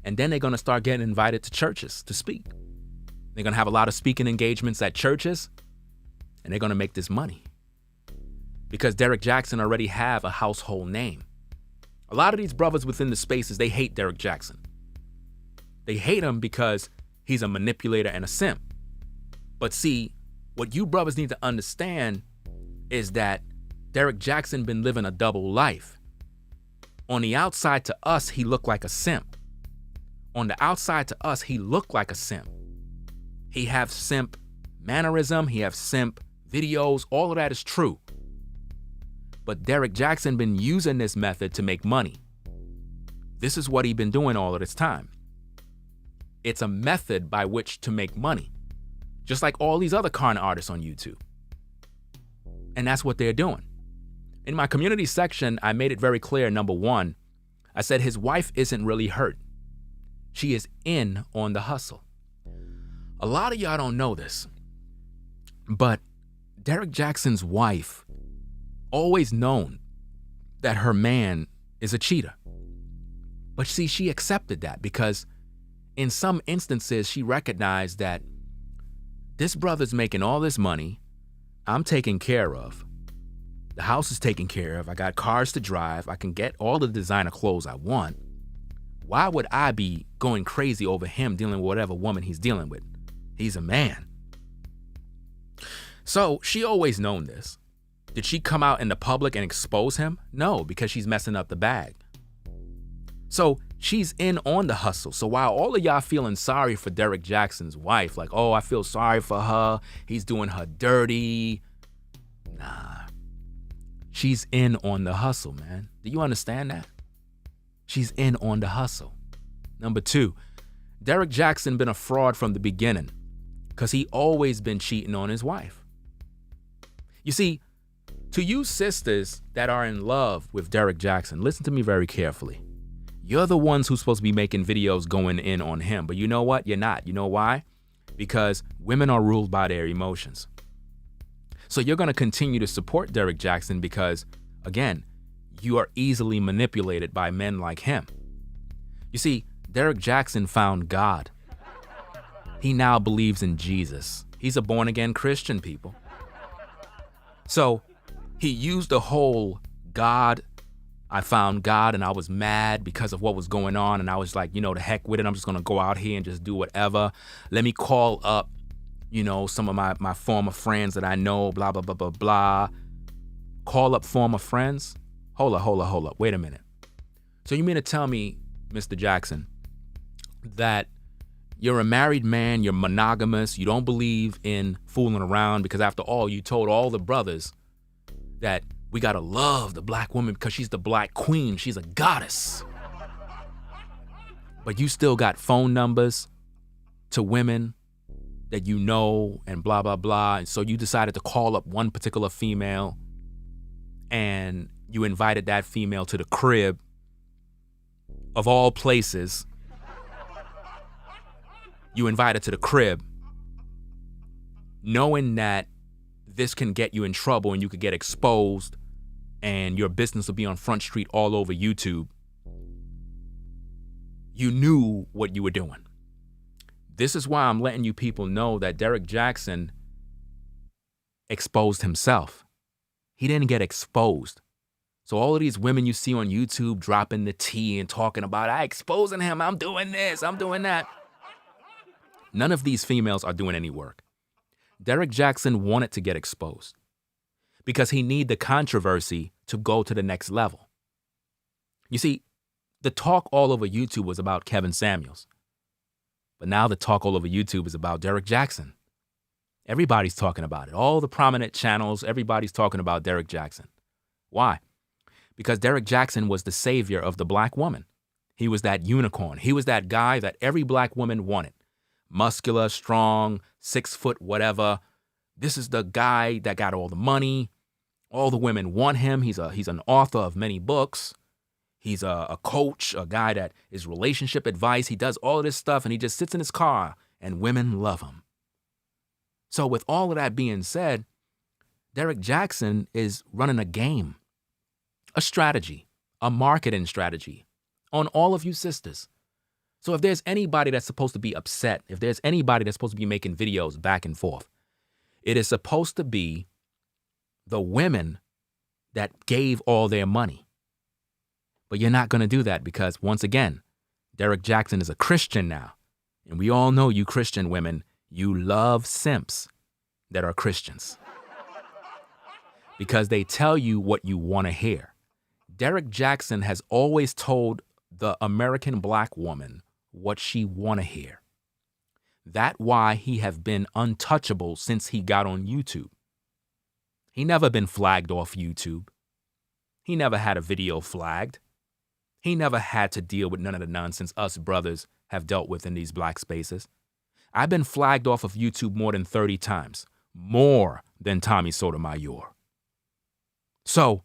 And then they're going to start getting invited to churches to speak. They're going to have a lot of speaking engagements at churches, and they're going to make this money. Because Derrick Jaxn already have a household name. A lot of these brothers within the spaces, they hate Derrick Jaxn. They hate him because he's a manipulator and a simp. But see, what you brothers need to understand is that Derrick Jaxn been living a double life. On the outside to us, he looked like a simp. On the outside to us, he looked like a simp. He have simp mannerism, he have simp videos, all of that is true. But Derrick Jaxn been using this method to make money. This is what he been doing all of this time. It's a method by which to make money, just like all these other con artists on YouTube. And that's what they're doing. In my community section, I made it very clear, number one, I said his wife isn't really hurt. She is in on the hustle. A lot of y'all don't know this, but Derrick Jaxn's wife always known that her man is a cheater. But see, she accepted that because in some instances, she recognized that this brother's making all this money. I'm taken care of. The house is taken care of. I got cars to drive. I can get all the designer clothes I want. Why would I be going crazy over him dealing with whatever woman he's dealing with? He's a man. So she always known this. Did she come out in the public and expose him? No, because she's messing up the bag. So she's in on the hustle. So while all of y'all feeling sorry for Derrick Jaxn's wife, like, oh, I feel sorry for her, he's doing her dirty. Nah, she's in on the hustle, man. Do you understand that? She's in on the hustle. Number 2, Derrick Jaxn been a fraud from the beginning because he always been cheating on his wife. You see, to you sisters that are in love with Derrick Jaxn, listen to me very carefully. You're the ones who's supposed to be making videos going in on him. But you know what? You're not. You know why? Because women are ruled by their emotions. So you're going to continue to support Derrick Jaxn because, again, you are easily manipulated by men like him. You see, Derrick Jaxn found God. He now believes in Jesus. He's a born-again Christian, people. So he used the whole God, I found God and I was mad because of what was going on. And I was like, you know, the heck with it. I'm just going to go out here and just do whatever. Let me call up, you know, some of my former friends that I know, blah, blah, blah, blah, blah. Call up former friends? Hold up. Wait a minute. So you mean to tell me, Mr. Jaxn, that you're a married man, you're monogamous, you don't believe in fooling around because after all, you told all the brothers that we gotta love the black woman because she's the black queen, she's a goddess. But you still got phone numbers to women that you know and blah, blah, blah. And so you decided to call up one particular female and you invited that female to the crib of all places. You invited to the crib knowing that this can get you in trouble and you could get exposed and your business will be on Front Street all over YouTube. You knew what you were doing. This is why I'm letting you people know that Derrick Jaxn exposed himself. He didn't get exposed. So all of these women you see on YouTube dropping the tea and talking about, I exposing him, I'm doing this, I'm doing that. None of these females are doing any work. Derrick Jaxn wanted to get exposed because he needed the controversy to go to the next level. You see, the talk all over YouTube was about Kevin Samuels. But now the talk all over YouTube is about Derrick Jaxn. Everybody's talking about it. All the prominent channels, everybody's talking about Derrick Jaxn. Why? Because Derrick Jaxn was the savior of the black woman. He was that unicorn. He was that guy that every black woman wanted. Muscular, strong, 6 foot, whatever. This is the guy that got all the money. All the women want him. He's an author of many books. He's a coach, a guy that is relationship advice. He does all of this stuff and he just sits in his car and women love him. So with all of that being said, Derrick Jaxn is running a game, a strategy, a marketing strategy on all of you sisters. So if there's anybody that's supposed to be upset, if there's anybody that's supposed to be making videos back and forth, it is supposed to be the women that gave all their money. But you're not going to do that because, once again, Derrick Jaxn is a Christian now. And we all know you Christian women, you love simps that are Christians. Because they tell you what you want to hear. Derrick Jaxn has always told the American black woman what she want to hear. That's why he have been untouchable since he got on YouTube. He never been flagged off YouTube. He never had a video flagged. He never had to deal with none of the nonsense us brothers have dealt with in these black spaces. I've been flagged off of YouTube more than 30 times, more than Tommy Sotomayor. So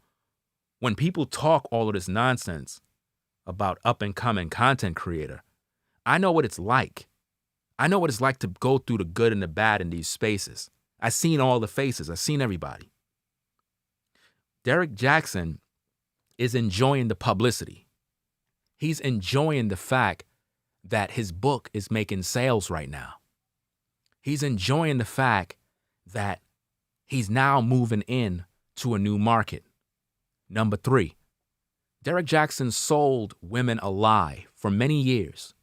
when people talk all of this nonsense about up-and-coming content creator, I know what it's like. I know what it's like to go through the good and the bad in these spaces. I've seen all the faces. I've seen everybody. Derrick Jaxn is enjoying the publicity. He's enjoying the fact that his book is making sales right now. He's enjoying the fact that he's now moving in to a new market. Number 3, Derrick Jaxn sold women alive for many years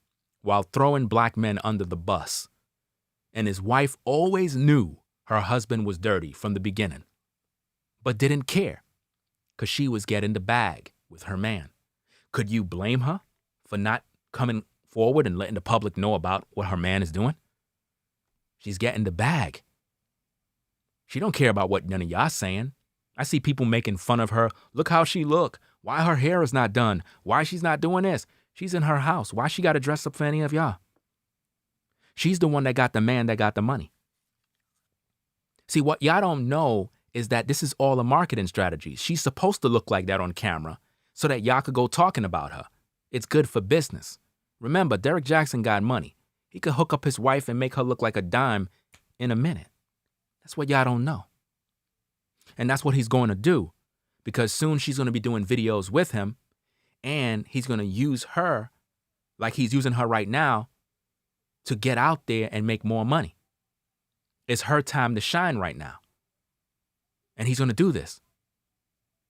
while throwing black men under the bus. And his wife always knew her husband was dirty from the beginning, but didn't care because she was getting the bag with her man. Could you blame her for not coming forward and letting the public know about what her man is doing? She's getting the bag. She don't care about what none of y'all saying. I see people making fun of her. Look how she look. Why her hair is not done. Why she's not doing this. She's in her house. Why she got to dress up for any of y'all? She's the one that got the man that got the money. See, what y'all don't know is that this is all a marketing strategy. She's supposed to look like that on camera so that y'all could go talking about her. It's good for business. Remember, Derrick Jaxn got money. He could hook up his wife and make her look like a dime in a minute. That's what y'all don't know. And that's what he's going to do, because soon she's going to be doing videos with him, and he's going to use her like he's using her right now to get out there and make more money. It's her time to shine right now. And he's going to do this.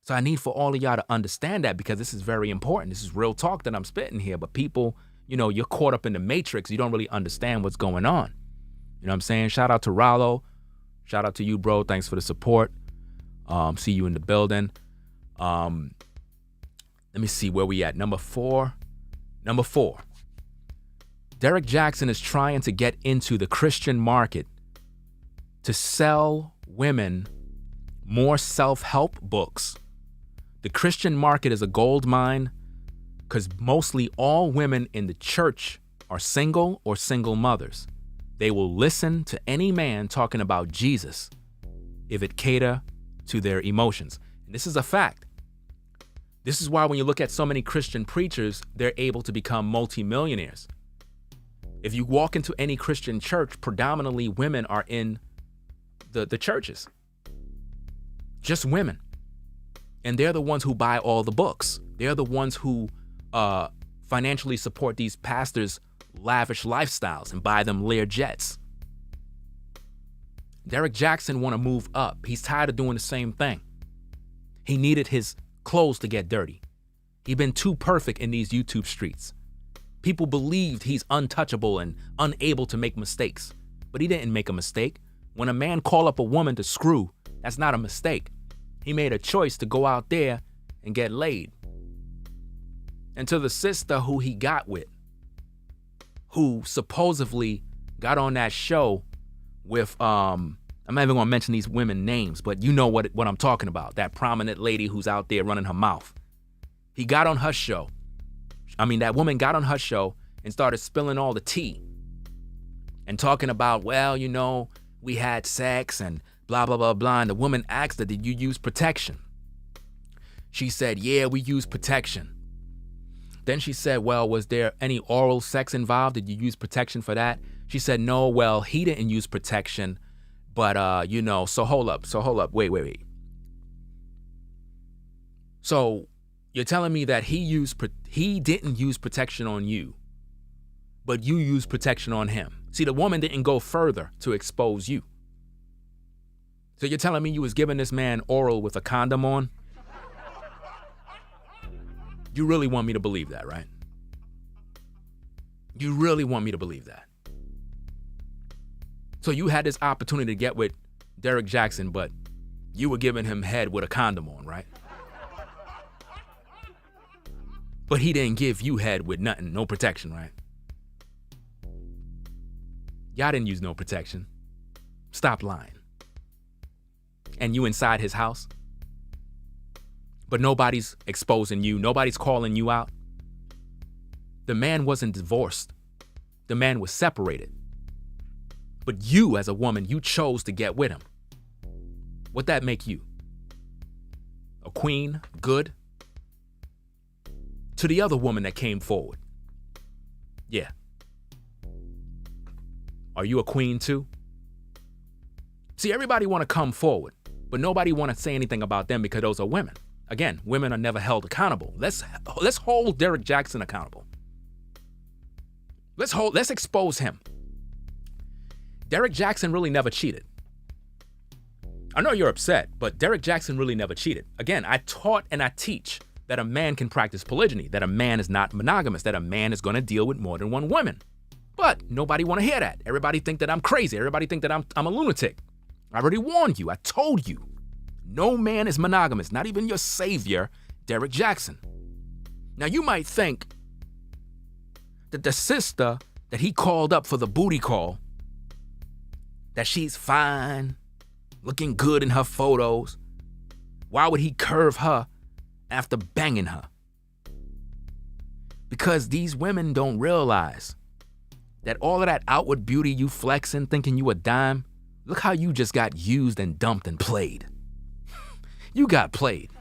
So I need for all of y'all to understand that, because this is very important. This is real talk that I'm spitting here. But people, you're caught up in the matrix. You don't really understand what's going on. You know what I'm saying? Shout out to Rollo. Shout out to you, bro. Thanks for the support. See you in the building. Let me see where we at. Number four. Derrick Jaxn is trying to get into the Christian market to sell women more self-help books. The Christian market is a gold mine because mostly all women in the church are single or single mothers. They will listen to any man talking about Jesus if it cater to their emotions. And this is a fact. This is why when you look at so many Christian preachers, they're able to become multimillionaires. If you walk into any Christian church, predominantly women are in the churches. Just women. And they're the ones who buy all the books. They're the ones who financially support these pastors' lavish lifestyles and buy them Lear jets. Derrick Jaxn want to move up. He's tired of doing the same thing. He needed his clothes to get dirty. He's been too perfect in these YouTube streets. People believed he's untouchable and unable to make mistakes. But he didn't make a mistake. When a man call up a woman to screw, that's not a mistake. He made a choice to go out there and get laid. And to the sister who he got with, who supposedly got on that show with, I'm not even gonna mention these women names, but you know what I'm talking about. That prominent lady who's out there running her mouth. He got on her show. That woman got on her show and started spilling all the tea and talking about, we had sex and blah, blah, blah, blah. And the woman asked her, did you use protection? She said, yeah, we used protection. Then she said, well, was there any oral sex involved? Did you use protection for that? She said, no, well, he didn't use protection, but, so hold up, wait. So you're telling me that he didn't use protection on you, but you used protection on him. See, the woman didn't go further to expose you. So you're telling me you was giving this man oral with a condom on? You really want me to believe that, right? You really want me to believe that. So you had this opportunity to get with Derrick Jaxn, but you were giving him head with a condom on, right? But he didn't give you head with nothing, no protection, right? Y'all didn't use no protection. Stop lying. And you inside his house? But nobody's exposing you. Nobody's calling you out. The man wasn't divorced. The man was separated. But you, as a woman, you chose to get with him. What'd that make you? A queen? Good? To the other woman that came forward. Yeah. Are you a queen too? See, everybody want to come forward, but nobody want to say anything about them because those are women. Again, women are never held accountable. Let's hold Derrick Jaxn accountable. Let's expose him. Derrick Jaxn really never cheated. I know you're upset, but Derrick Jaxn really never cheated. Again, I taught and I teach that a man can practice polygyny, that a man is not monogamous, that a man is going to deal with more than one woman. But nobody want to hear that. Everybody think that I'm crazy. Everybody think that I'm a lunatic. I already warned you. I told you. No man is monogamous, not even your savior, Derrick Jaxn. Now you might think that the sister that he called up for the booty call, that she's fine, looking good in her photos. Why would he curve her after banging her? Because these women don't realize that all of that outward beauty you flexing, thinking you a dime, look how you just got used and dumped and played. You got played.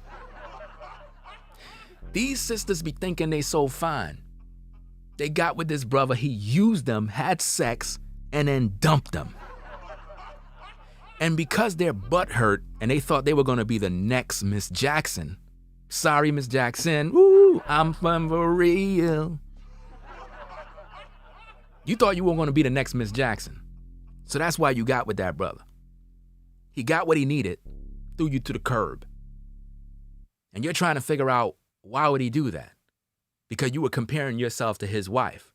These sisters be thinking they so fine. They got with this brother, he used them, had sex, and then dumped them. And because their butt hurt and they thought they were gonna be the next Miss Jaxn, sorry, Miss Jaxn, ooh, I'm for real. You thought you were gonna be the next Miss Jaxn. So that's why you got with that brother. He got what he needed, threw you to the curb. And you're trying to figure out, why would he do that? Because you were comparing yourself to his wife.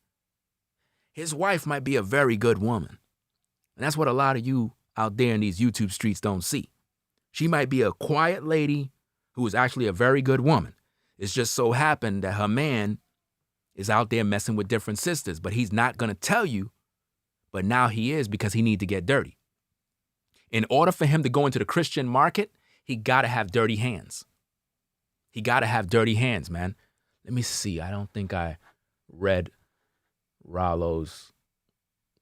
His wife might be a very good woman. And that's what a lot of you out there in these YouTube streets don't see. She might be a quiet lady who is actually a very good woman. It's just so happened that her man is out there messing with different sisters, but he's not going to tell you. But now he is, because he need to get dirty. In order for him to go into the Christian market, he got to have dirty hands. He got to have dirty hands, man. Let me see. I don't think I read Rollo's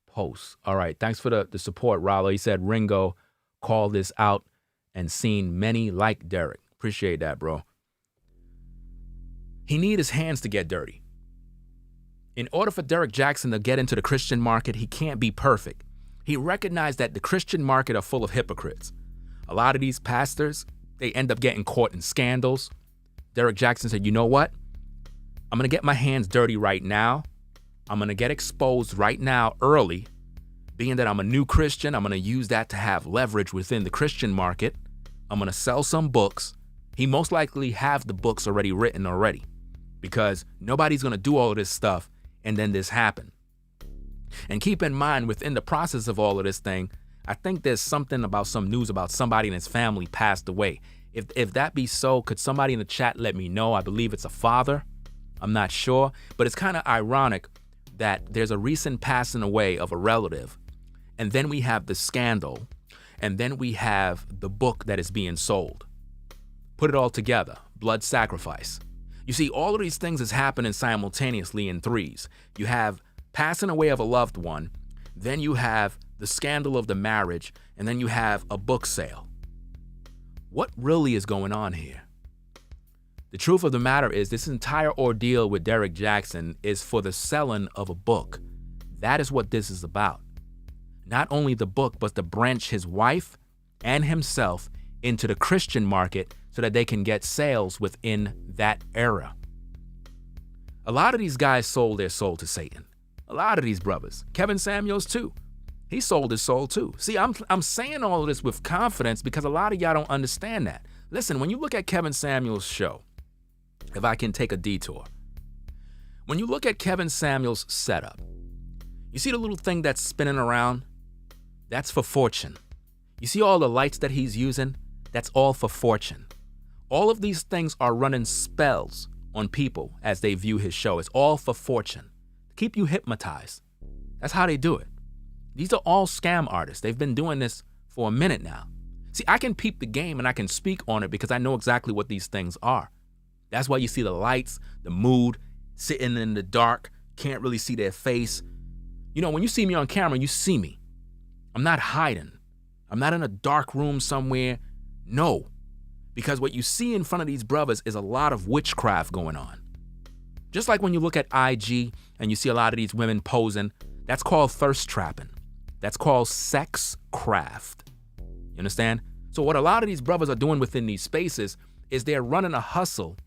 post. All right. Thanks for the support, Rollo. He said Ringo called this out and seen many like Derrick. Appreciate that, bro. He need his hands to get dirty. In order for Derrick Jaxn to get into the Christian market, he can't be perfect. He recognized that the Christian market are full of hypocrites. A lot of these pastors, they end up getting caught in scandals. Derrick Jaxn said, you know what? I'm going to get my hands dirty right now. I'm going to get exposed right now early. Being that I'm a new Christian, I'm going to use that to have leverage within the Christian market. I'm going to sell some books. He most likely have the books already written already, because nobody's going to do all of this stuff and then this happen. And keep in mind, within the process of all of this thing, I think there's something about some news about somebody in his family passed away. If that be so, could somebody in the chat let me know? I believe it's a father. I'm not sure, but it's kind of ironic that there's a recent passing away of a relative, and then we have the scandal, and then we have the book that is being sold. Put it all together, blood sacrifice. You see, all of these things is happening simultaneously in threes. You have passing away of a loved one, then you have the scandal of the marriage, and then you have a book sale. What really is going on here? The truth of the matter is, this entire ordeal with Derrick Jaxn is for the selling of a book. That is what this is about. Not only the book, but to branch his wife and himself into the Christian market so that they can get sales within that era. A lot of these guys sold their soul to Satan. A lot of these brothers. Kevin Samuels too. He sold his soul too. See, I'm saying all of this with confidence because a lot of y'all don't understand that. Listen, when you look at Kevin Samuels' show, if I can take a detour, when you look at Kevin Samuels' setup, you see the little thing that's spinning around? That's for fortune. You see all the lights that he's using? That's all for fortune. All of these things are running spells on people as they view his show. It's all for fortune. To keep you hypnotized. That's how they do it. These are all scam artists. They've been doing this for a minute now. See, I can peep the game and I can speak on it because I know exactly what these things are. That's why you see the lights, the mood, sitting in the dark, can't really see their face. You know, when you see me on camera, you see me. I'm not hiding. I'm not in a dark room somewhere. No, because what you see in front of these brothers is a lot of witchcraft going on. Just like when you look at IG and you see a lot of these women posing, that's called thirst trapping. That's called sex craft. You understand? So what a lot of these brothers are doing within these spaces is they're running a hustle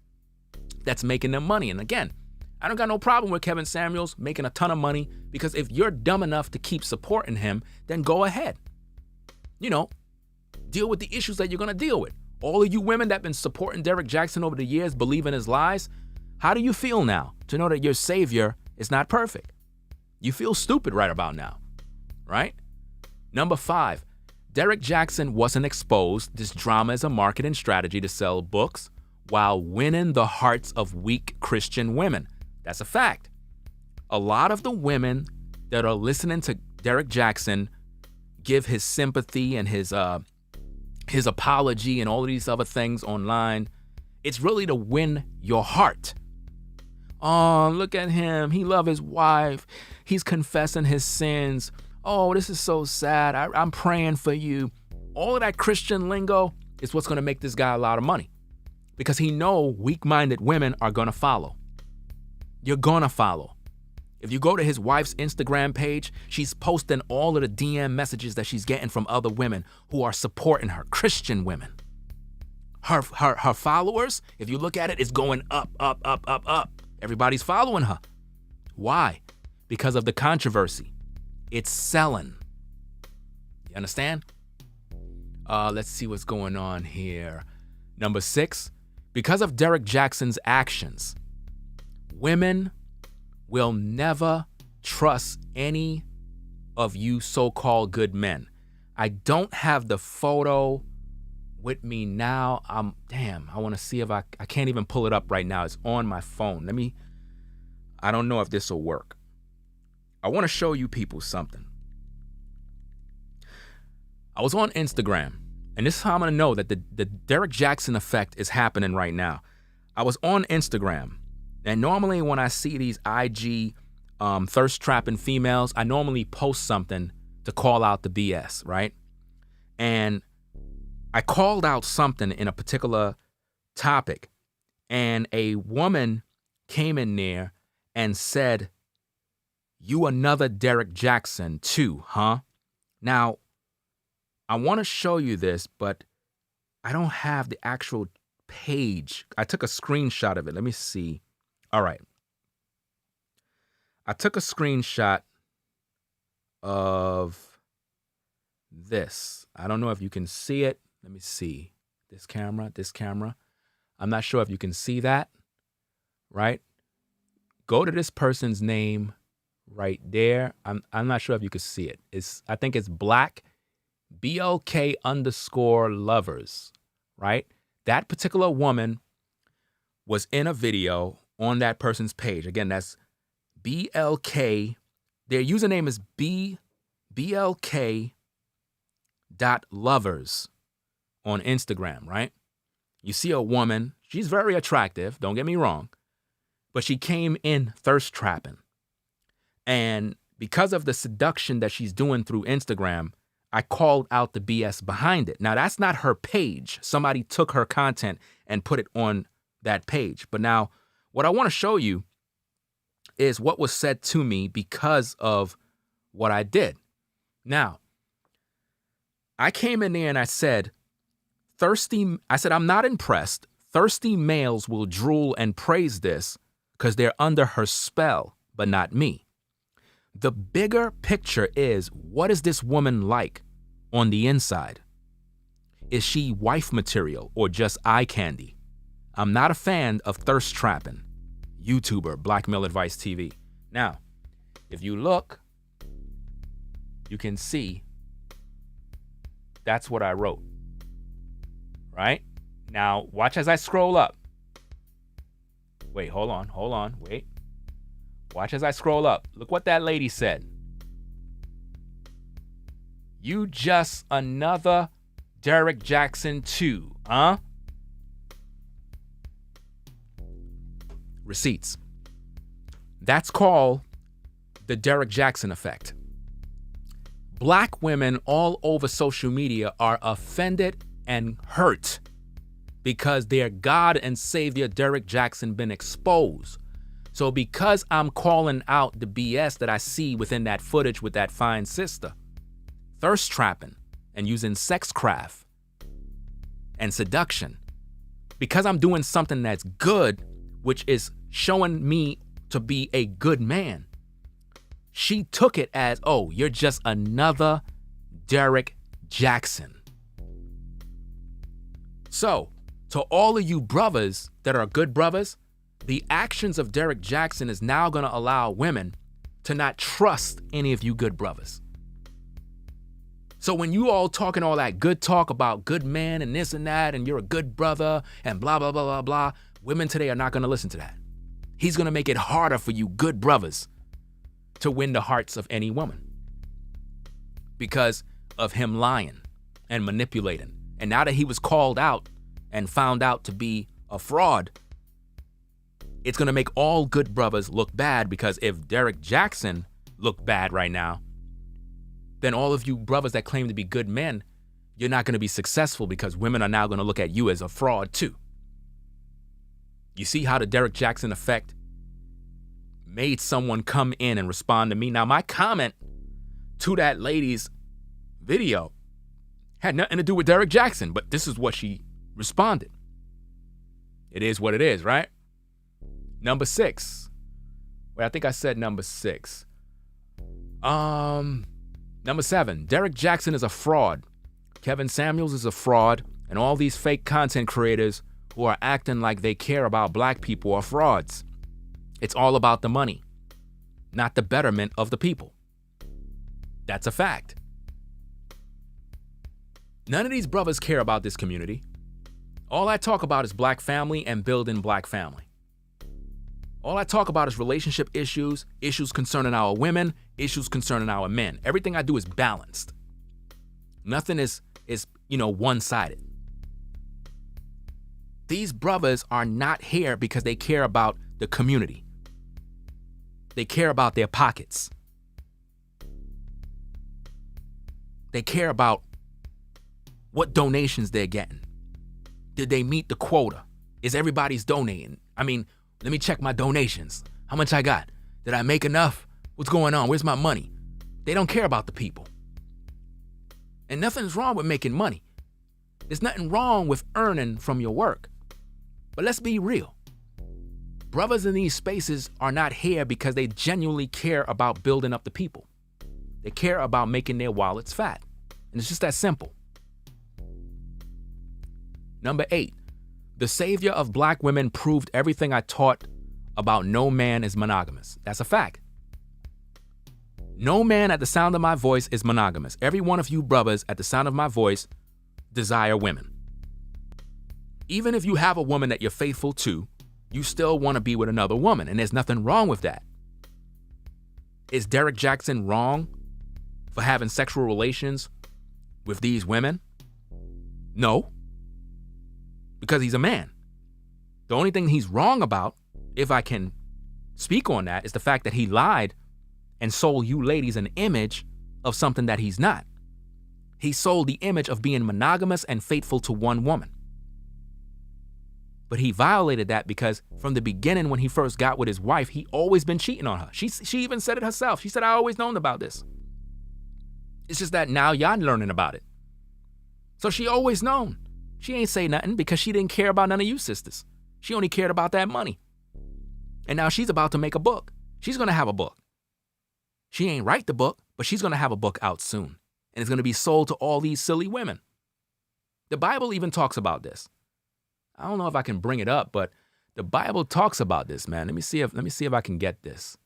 that's making them money. And again, I don't got no problem with Kevin Samuels making a ton of money, because if you're dumb enough to keep supporting him, then go ahead. You know, deal with the issues that you're going to deal with. All of you women that been supporting Derrick Jaxn over the years, believing his lies, how do you feel now to know that your savior is not perfect? You feel stupid right about now, right? Number 5, Derrick Jaxn wasn't exposed. This drama is a marketing strategy to sell books while winning the hearts of weak Christian women. That's a fact. A lot of the women that are listening to Derrick Jaxn give his sympathy and his apology and all of these other things online. It's really to win your heart. Oh, look at him. He loves his wife. He's confessing his sins. Oh, this is so sad. I'm praying for you. All of that Christian lingo is what's going to make this guy a lot of money, because he know weak-minded women are going to follow. You're going to follow. If you go to his wife's Instagram page, she's posting all of the DM messages that she's getting from other women who are supporting her, Christian women. Her followers, if you look at it, is going up, up, up, up, up. Everybody's following her. Why? Because of the controversy. It's selling. You understand? Let's see what's going on here. Number 6, because of Derrick Jaxn's actions, women will never trust any of you so-called good men. I don't have the photo with me now. I want to see if I can't even pull it up right now. It's on my phone. I don't know if this will work. I want to show you people something. I was on Instagram, and this is how I'm going to know that the Derrick Jaxn effect is happening right now. I was on Instagram, and normally when I see these IG thirst-trapping females, I normally post something to call out the BS, right? And I called out something in a particular topic, and a woman came in there and said, "You another Derrick Jaxn too, huh?" Now, I want to show you this, but I don't have the actual page. I took a screenshot of it. Let me see. All right. I took a screenshot of this. I don't know if you can see it. Let me see. This camera. I'm not sure if you can see that, right? Go to this person's name right there. I'm not sure if you can see it. I think it's Black BLK_lovers, right? That particular woman was in a video on that person's page. Again, that's BLK. Their username is BLK.lovers on Instagram, right? You see a woman. She's very attractive, don't get me wrong, but she came in thirst trapping. And because of the seduction that she's doing through Instagram, I called out the BS behind it. Now, that's not her page. Somebody took her content and put it on that page. But now, what I want to show you is what was said to me because of what I did. Now, I came in there and I said, I'm not impressed. Thirsty males will drool and praise this because they're under her spell, but not me. The bigger picture is, what is this woman like on the inside? Is she wife material or just eye candy? I'm not a fan of thirst trapping. YouTuber, Black Male Advice TV. Now, if you look, you can see that's what I wrote. Right? Now, watch as I scroll up. Wait, hold on, wait. Watch as I scroll up. Look what that lady said. "You just another Derrick Jaxn too, huh?" Receipts. That's called the Derrick Jaxn effect. Black women all over social media are offended and hurt because their God and Savior Derrick Jaxn been exposed. So because I'm calling out the BS that I see within that footage with that fine sister, thirst trapping and using sex craft and seduction, because I'm doing something that's good, which is showing me to be a good man, she took it as, "Oh, you're just another Derrick Jaxn." So, to all of you brothers that are good brothers, the actions of Derrick Jaxn is now going to allow women to not trust any of you good brothers. So when you all talking all that good talk about good man and this and that, and you're a good brother and blah, blah, blah, blah, blah, women today are not going to listen to that. He's going to make it harder for you good brothers to win the hearts of any woman because of him lying and manipulating. And now that he was called out and found out to be a fraud, it's going to make all good brothers look bad, because if Derrick Jaxn looked bad right now, then all of you brothers that claim to be good men, you're not going to be successful, because women are now going to look at you as a fraud too. You see how the Derrick Jaxn effect made someone come in and respond to me? Now, my comment to that lady's video had nothing to do with Derrick Jaxn, but this is what she responded. It is what it is, right? Number 6. Wait, I think I said number 6. Number 7, Derrick Jaxn is a fraud. Kevin Samuels is a fraud, and all these fake content creators who are acting like they care about black people are frauds. It's all about the money, not the betterment of the people. That's a fact. None of these brothers care about this community. All I talk about is black family and building black family. All I talk about is relationship issues, issues concerning our women, issues concerning our men. Everything I do is balanced. Nothing is one-sided. These brothers are not here because they care about the community. They care about their pockets. They care about what donations they're getting. Did they meet the quota? Is everybody's donating? I mean, let me check my donations. How much I got? Did I make enough? What's going on? Where's my money? They don't care about the people. And nothing's wrong with making money. There's nothing wrong with earning from your work. But let's be real. Brothers in these spaces are not here because they genuinely care about building up the people. They care about making their wallets fat. And it's just that simple. Number 8. The savior of black women proved everything I taught about no man is monogamous. That's a fact. No man at the sound of my voice is monogamous. Every one of you brothers at the sound of my voice desire women. Even if you have a woman that you're faithful to, you still want to be with another woman, and there's nothing wrong with that. Is Derrick Jaxn wrong for having sexual relations with these women? No. Because he's a man. The only thing he's wrong about, if I can speak on that, is the fact that he lied and sold you ladies an image of something that he's not. He sold the image of being monogamous and faithful to one woman. But he violated that because from the beginning, when he first got with his wife, he always been cheating on her. She even said it herself. She said, I always known about this. It's just that now y'all learning about it. So she always known. She ain't say nothing because she didn't care about none of you sisters. She only cared about that money. And now she's about to make a book. She's going to have a book. She ain't write the book, but she's going to have a book out soon. And it's going to be sold to all these silly women. The Bible even talks about this. I don't know if I can bring it up, but the Bible talks about this, man. Let me see if I can get this.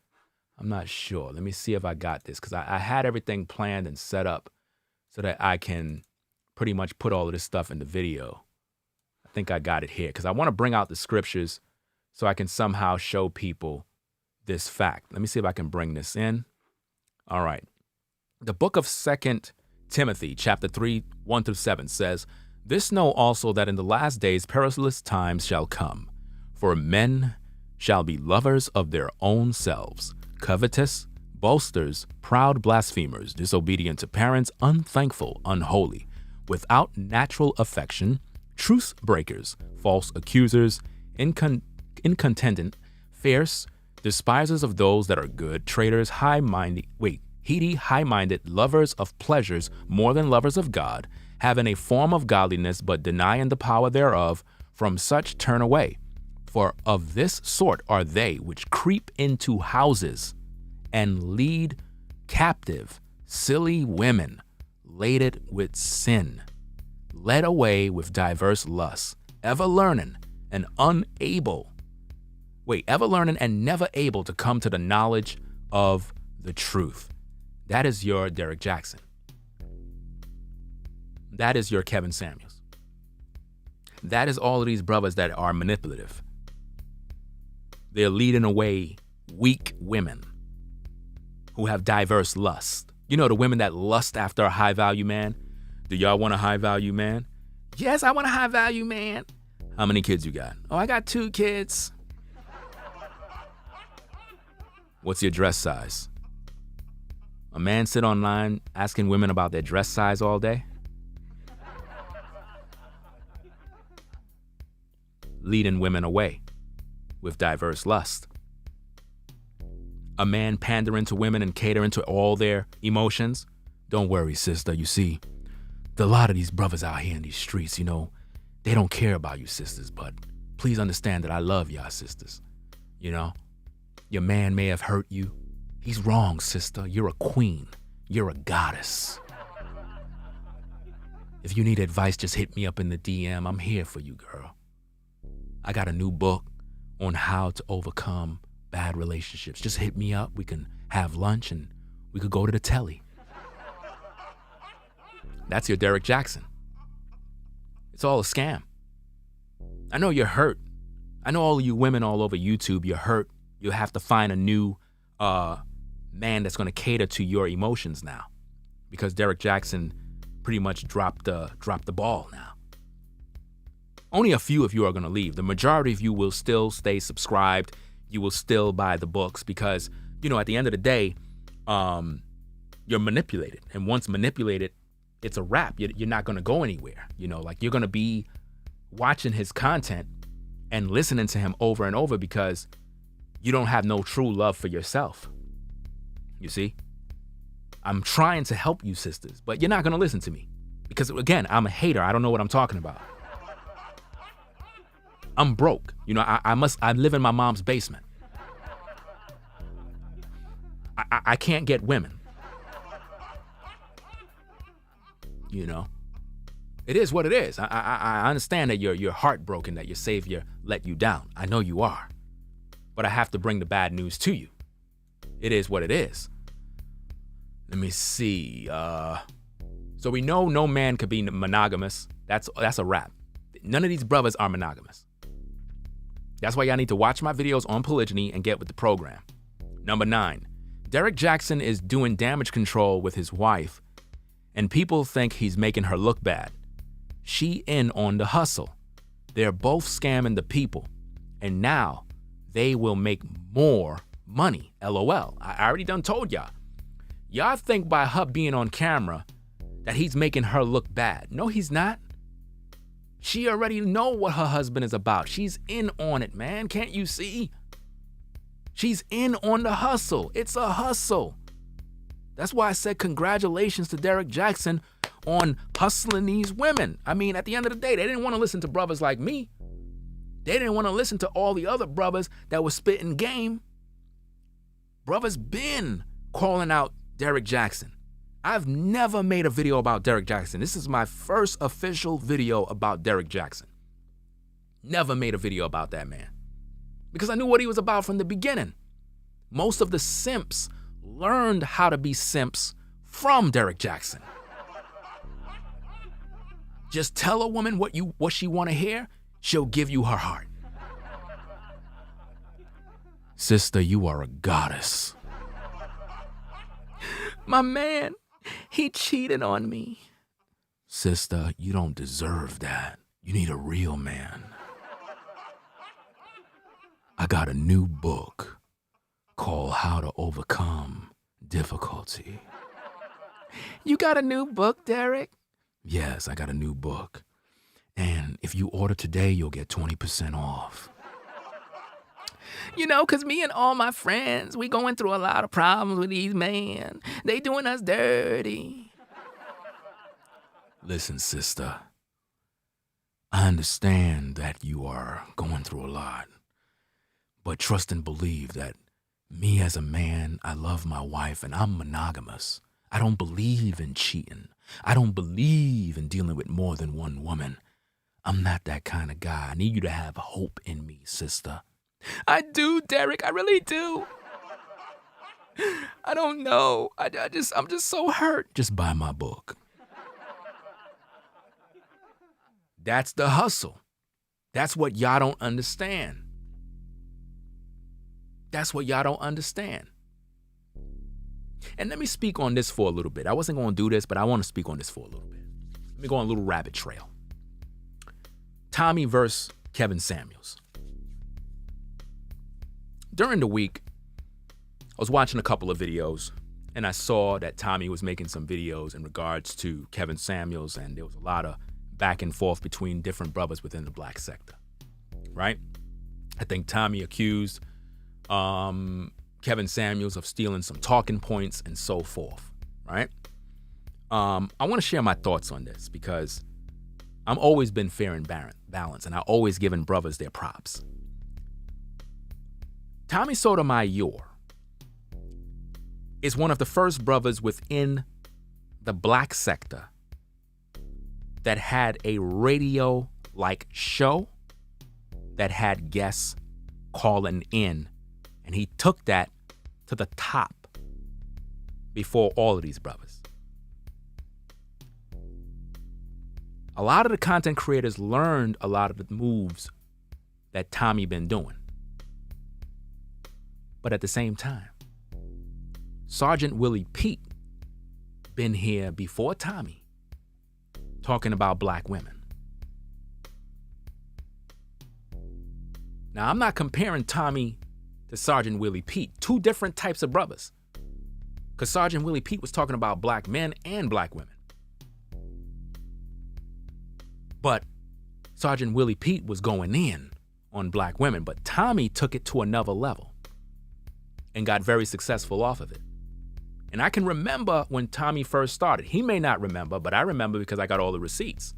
I'm not sure. Let me see if I got this, because I had everything planned and set up so that I can pretty much put all of this stuff in the video. I think I got it here because I want to bring out the scriptures so I can somehow show people this fact. Let me see if I can bring this in. All right. The book of 2 Timothy, chapter 3, 1-7 says, "This know also that in the last days perilous times shall come, for men shall be lovers of their own selves, covetous, boasters, proud, blasphemers, disobedient to parents, unthankful, unholy, without natural affection, truce breakers, false accusers, incontinent, fierce, despisers of those that are good, traitors, heady, high-minded, lovers of pleasures more than lovers of God, having a form of godliness but denying the power thereof. From such turn away. For of this sort are they which creep into houses and lead captive silly women, laden with sin, led away with diverse lusts, ever learning and never able to come to the knowledge of the truth. That is your Derrick Jaxn. That is your Kevin Samuels. That is all of these brothers that are manipulative. They're leading away weak women who have diverse lust. You know, the women that lust after a high value man. Do y'all want a high value man? Yes, I want a high value man. How many kids you got? Oh, I got 2 kids. What's your dress size? A man sit online asking women about their dress size all day? Leading women away with diverse lust. A man pandering to women and catering to all their emotions. Don't worry, sister. You see, a lot of these brothers out here in these streets, you know, they don't care about you sisters, but please understand that I love y'all sisters. You know, your man may have hurt you. He's wrong, sister. You're a queen. You're a goddess. If you need advice, just hit me up in the DM. I'm here for you, girl. I got a new book on how to overcome bad relationships. Just hit me up. We can have lunch and we could go to the telly. That's your Derrick Jaxn. It's all a scam. I know you're hurt. I know all of you women all over YouTube, you're hurt. You'll have to find a new man that's going to cater to your emotions now, because Derrick Jaxn pretty much dropped the ball now. Only a few of you are going to leave. The majority of you will still stay subscribed. You will still buy the books because, you know, at the end of the day, you're manipulated. And once manipulated, it's a wrap. You're not going to go anywhere. You know, like, you're going to be watching his content and listening to him over and over because you don't have no true love for yourself. You see? I'm trying to help you sisters, but you're not going to listen to me because, again, I'm a hater. I don't know what I'm talking about. I'm broke. You know, I live in my mom's basement. I can't get women. You know, it is what it is. I understand that you're heartbroken that your savior let you down. I know you are, but I have to bring the bad news to you. It is what it is. Let me see. So we know no man could be monogamous. That's a wrap. None of these brothers are monogamous. That's why y'all need to watch my videos on polygyny and get with the program. Number 9, Derrick Jaxn is doing damage control with his wife, and people think he's making her look bad. She in on the hustle. They're both scamming the people, and now they will make more money. LOL. I already done told y'all. Y'all think by her being on camera that he's making her look bad. No, he's not. She already know what her husband is about. She's in on it, man. Can't you see? She's in on the hustle. It's a hustle. That's why I said congratulations to Derrick Jaxn on hustling these women. I mean, at the end of the day, they didn't want to listen to brothers like me. They didn't want to listen to all the other brothers that were spitting game. Brothers been calling out Derrick Jaxn. I've never made a video about Derrick Jaxn. This is my first official video about Derrick Jaxn. Never made a video about that man because I knew what he was about from the beginning. Most of the simps learned how to be simps from Derrick Jaxn. Just tell a woman what she want to hear, she'll give you her heart. Sister, you are a goddess. My man, he cheated on me. Sister, you don't deserve that. You need a real man. I got a new book called How to Overcome Difficulty. You got a new book, Derrick? Yes, I got a new book. And if you order today, you'll get 20% off. You know, because me and all my friends, we going through a lot of problems with these men. They doing us dirty. Listen, sister, I understand that you are going through a lot, but trust and believe that me as a man, I love my wife and I'm monogamous. I don't believe in cheating. I don't believe in dealing with more than one woman. I'm not that kind of guy. I need you to have hope in me, sister. I do, Derrick. I really do. I don't know. I'm just so hurt. Just buy my book. That's the hustle. That's what y'all don't understand. That's what y'all don't understand. And let me speak on this for a little bit. I wasn't going to do this, but I want to speak on this for a little bit. Let me go on a little rabbit trail. Tommy versus Kevin Samuels. During the week, I was watching a couple of videos, and I saw that Tommy was making some videos in regards to Kevin Samuels, and there was a lot of back and forth between different brothers within the black sector, right? I think Tommy accused Kevin Samuels of stealing some talking points and so forth, right? I want to share my thoughts on this because I've always been fair and balanced, and I've always given brothers their props. Tommy Sotomayor is one of the first brothers within the black sector that had a radio-like show that had guests calling in. And he took that to the top before all of these brothers. A lot of the content creators learned a lot of the moves that Tommy been doing. But at the same time, Sergeant Willie Pete been here before Tommy talking about black women. Now, I'm not comparing Tommy to Sergeant Willie Pete, two different types of brothers. Because Sergeant Willie Pete was talking about black men and black women. But Sergeant Willie Pete was going in on black women, but Tommy took it to another level and got very successful off of it. And I can remember when Tommy first started. He may not remember, but I remember because I got all the receipts.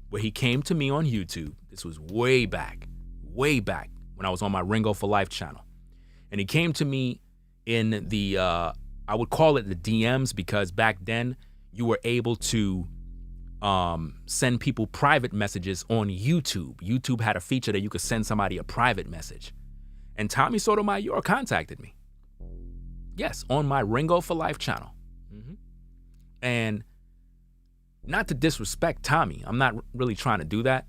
Where he came to me on YouTube. This was way back when I was on my Ringo for Life channel. And he came to me in the, I would call it the DMs, because back then you were able to send people private messages on YouTube. YouTube had a feature that you could send somebody a private message. And Tommy Sotomayor contacted me. Yes, on my Ringo for Life channel. And not to disrespect Tommy, I'm not really trying to do that.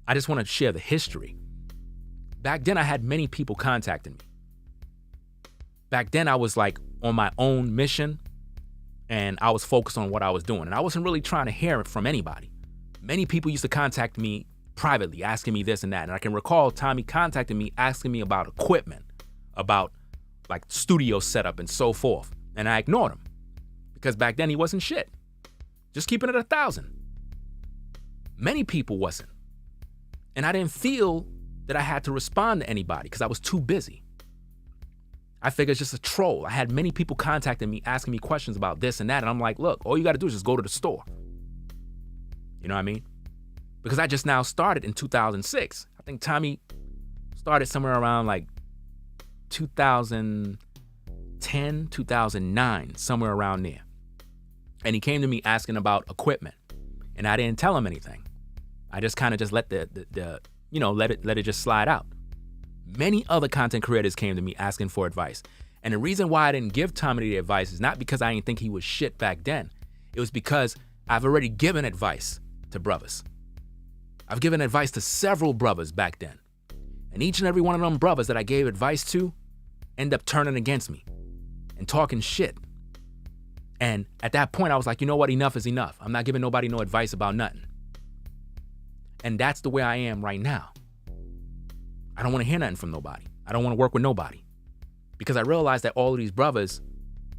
I just want to share the history. Back then, I had many people contacting me. Back then, I was like on my own mission, and I was focused on what I was doing. And I wasn't really trying to hear it from anybody. Many people used to contact me privately, asking me this and that. And I can recall Tommy contacting me, asking me about equipment, about like studio setup and so forth. And I ignored him because back then he wasn't shit. Just keeping it 1,000. Many people wasn't. And I didn't feel that I had to respond to anybody because I was too busy. I figured it's just a troll. I had many people contacting me, asking me questions about this and that. And I'm like, look, all you got to do is just go to the store. You know what I mean? Because I just now started in 2006. I think Tommy started somewhere around like 2010, 2009, somewhere around there. And he came to me asking about equipment. And I didn't tell him anything. I just kind of just let let it just slide out. Many other content creators came to me asking for advice. And the reason why I didn't give Tommy the advice is not because I didn't think he was shit back then. It was because I've already given advice to brothers. I've given advice to several brothers back then. And each and every one of them brothers that I gave advice to end up turning against me and talking shit. And at that point, I was like, you know what? Enough is enough. I'm not giving nobody no advice about nothing. And that's the way I am right now. I don't want to hear nothing from nobody. I don't want to work with nobody. Because I realized that all of these brothers,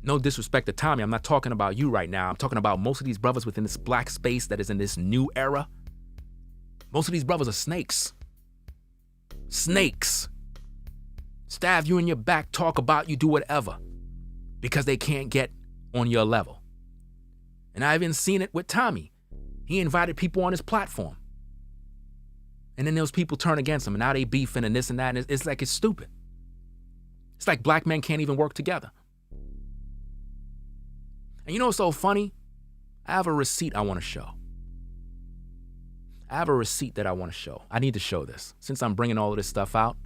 no disrespect to Tommy, I'm not talking about you right now. I'm talking about most of these brothers within this black space that is in this new era. Most of these brothers are snakes. Snakes. Stab you in your back, talk about you, do whatever. Because they can't get on your level. And I've even seen it with Tommy. He invited people on his platform. And then those people turn against him, and now they beefing and this and that, and it's like it's stupid. It's like black men can't even work together. And you know what's so funny? I have a receipt I want to show. I have a receipt that I want to show. I need to show this. Since I'm bringing all of this stuff out,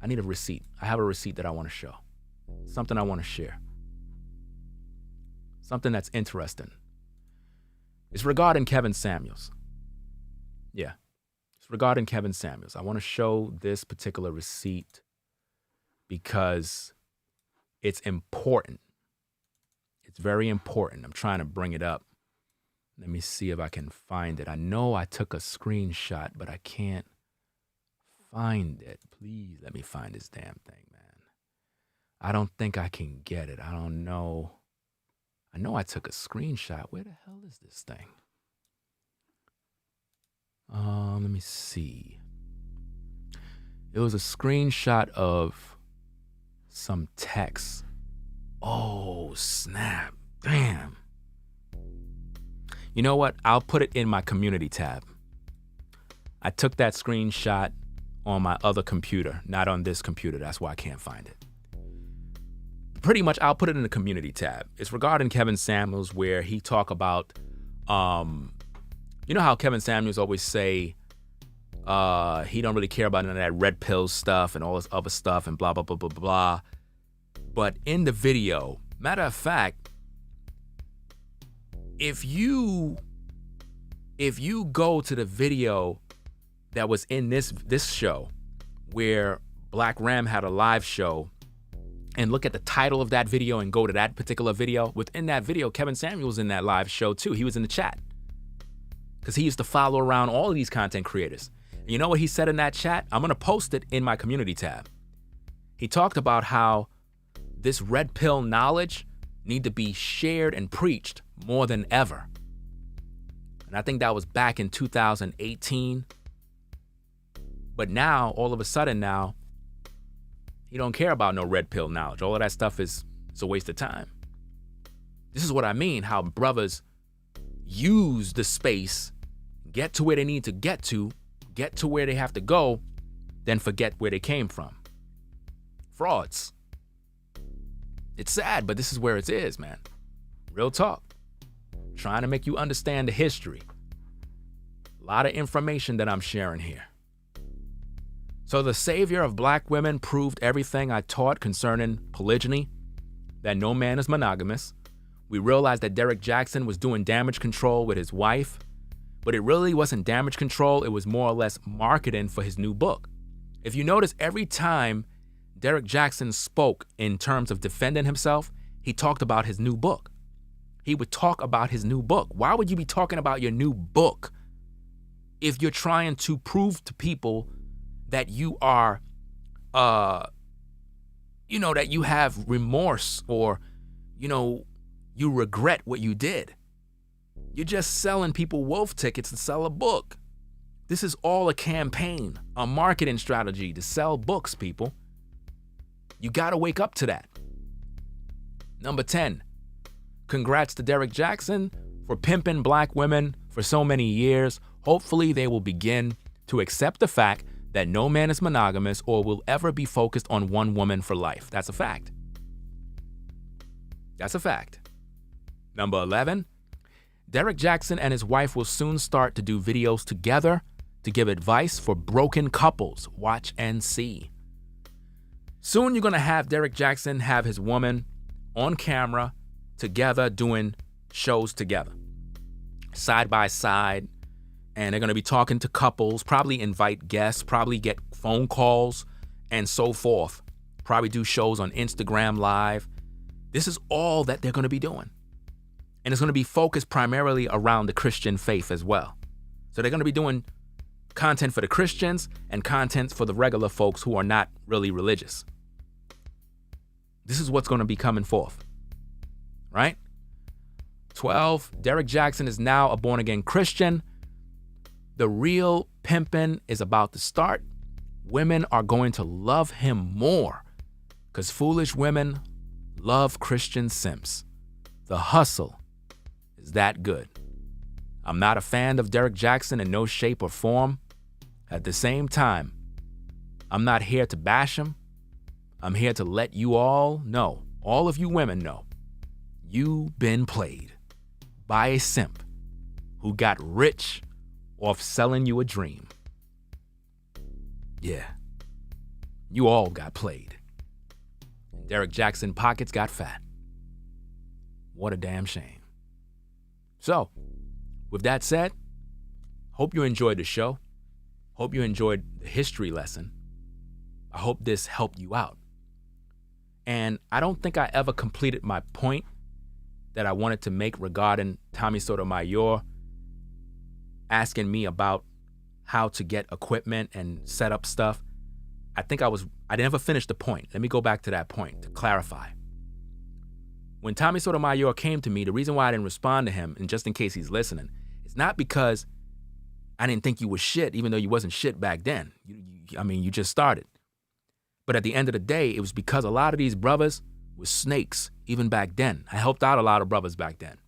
I need a receipt. I have a receipt that I want to show. Something I want to share. Something that's interesting. It's regarding Kevin Samuels. Yeah, it's regarding Kevin Samuels. I want to show this particular receipt because it's important. It's very important. I'm trying to bring it up. Let me see if I can find it. I know I took a screenshot, but I can't find it. Please let me find this damn thing, man. I don't think I can get it. I don't know. I know I took a screenshot. Where the hell is this thing? Let me see. It was a screenshot of some text. Oh, snap. Damn. You know what? I'll put it in my community tab. I took that screenshot on my other computer, not on this computer. That's why I can't find it. Pretty much, I'll put it in the community tab. It's regarding Kevin Samuels, where he talk about, you know how Kevin Samuels always say he don't really care about none of that red pill stuff and all this other stuff and blah, blah, blah, blah, blah. But in the video, matter of fact, if you go to the video that was in this show where Black Ram had a live show and look at the title of that video and go to that particular video, within that video, Kevin Samuels was in that live show too. He was in the chat because he used to follow around all of these content creators. And you know what he said in that chat? I'm going to post it in my community tab. He talked about how this red pill knowledge need to be shared and preached more than ever. And I think that was back in 2018. But now, all of a sudden now, he don't care about no red pill knowledge. All of that stuff is a waste of time. This is what I mean, how brothers use the space, get to where they need to get to where they have to go, then forget where they came from. Frauds. It's sad, but this is where it is, man. Real talk. Trying to make you understand the history. A lot of information that I'm sharing here. So the savior of black women proved everything I taught concerning polygyny, that no man is monogamous. We realized that Derrick Jaxn was doing damage control with his wife, but it really wasn't damage control. It was more or less marketing for his new book. If you notice, every time Derrick Jaxn spoke in terms of defending himself, he talked about his new book. He would talk about his new book. Why would you be talking about your new book if you're trying to prove to people that you are, that you have remorse or, you regret what you did? You're just selling people wolf tickets to sell a book. This is all a campaign, a marketing strategy to sell books, people. You got to wake up to that. Number 10, congrats to Derrick Jaxn for pimping black women for so many years. Hopefully they will begin to accept the fact that no man is monogamous or will ever be focused on one woman for life. That's a fact. That's a fact. Number 11, Derrick Jaxn and his wife will soon start to do videos together to give advice for broken couples. Watch and see. Soon you're going to have Derrick Jaxn have his woman on camera together doing shows together, side by side. And they're going to be talking to couples, probably invite guests, probably get phone calls and so forth. Probably do shows on Instagram Live. This is all that they're going to be doing. And it's going to be focused primarily around the Christian faith as well. So they're going to be doing content for the Christians and content for the regular folks who are not really religious. This is what's going to be coming forth, right? 12, Derrick Jaxn is now a born-again Christian. The real pimping is about to start. Women are going to love him more because foolish women love Christian simps. The hustle is that good. I'm not a fan of Derrick Jaxn in no shape or form. At the same time, I'm not here to bash him. I'm here to let you all know, all of you women know, you've been played by a simp who got rich off selling you a dream. Yeah, you all got played. Derrick Jaxn pockets got fat. What a damn shame. So, with that said, hope you enjoyed the show. Hope you enjoyed the history lesson. I hope this helped you out. And I don't think I ever completed my point that I wanted to make regarding Tommy Sotomayor asking me about how to get equipment and set up stuff. I never finished the point. Let me go back to that point to clarify. When Tommy Sotomayor came to me, the reason why I didn't respond to him, and just in case he's listening, it's not because I didn't think you was shit, even though you wasn't shit back then. You just started. But at the end of the day, it was because a lot of these brothers were snakes, even back then. I helped out a lot of brothers back then.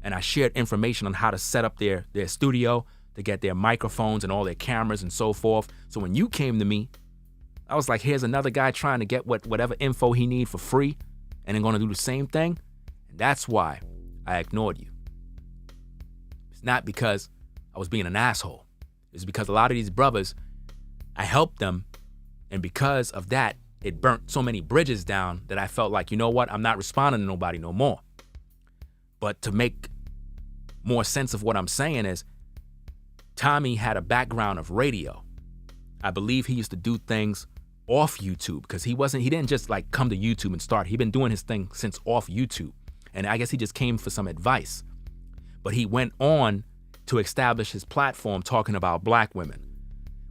And I shared information on how to set up their studio, to get their microphones and all their cameras and so forth. So when you came to me, I was like, here's another guy trying to get whatever info he need for free, and then going to do the same thing. And that's why I ignored you. It's not because I was being an asshole. It's because a lot of these brothers, I helped them, and because of that, it burnt so many bridges down that I felt like, you know what, I'm not responding to nobody no more. But to make more sense of what I'm saying is, Tommy had a background of radio. I believe he used to do things off YouTube, because he didn't just like come to YouTube and start. He'd been doing his thing since off YouTube. And I guess he just came for some advice. But he went on to establish his platform talking about black women.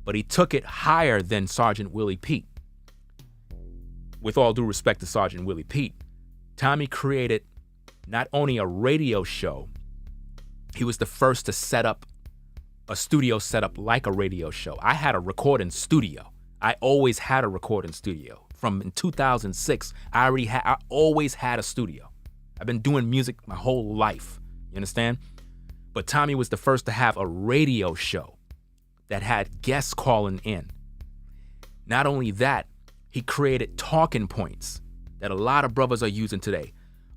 But he took it higher than Sergeant Willie Pete. With all due respect to Sergeant Willie Pete, Tommy created not only a radio show, he was the first to set up a studio setup like a radio show. I had a recording studio. I always had a recording studio. From in 2006, I always had a studio. I've been doing music my whole life. You understand? But Tommy was the first to have a radio show that had guests calling in. Not only that, he created talking points that a lot of brothers are using today.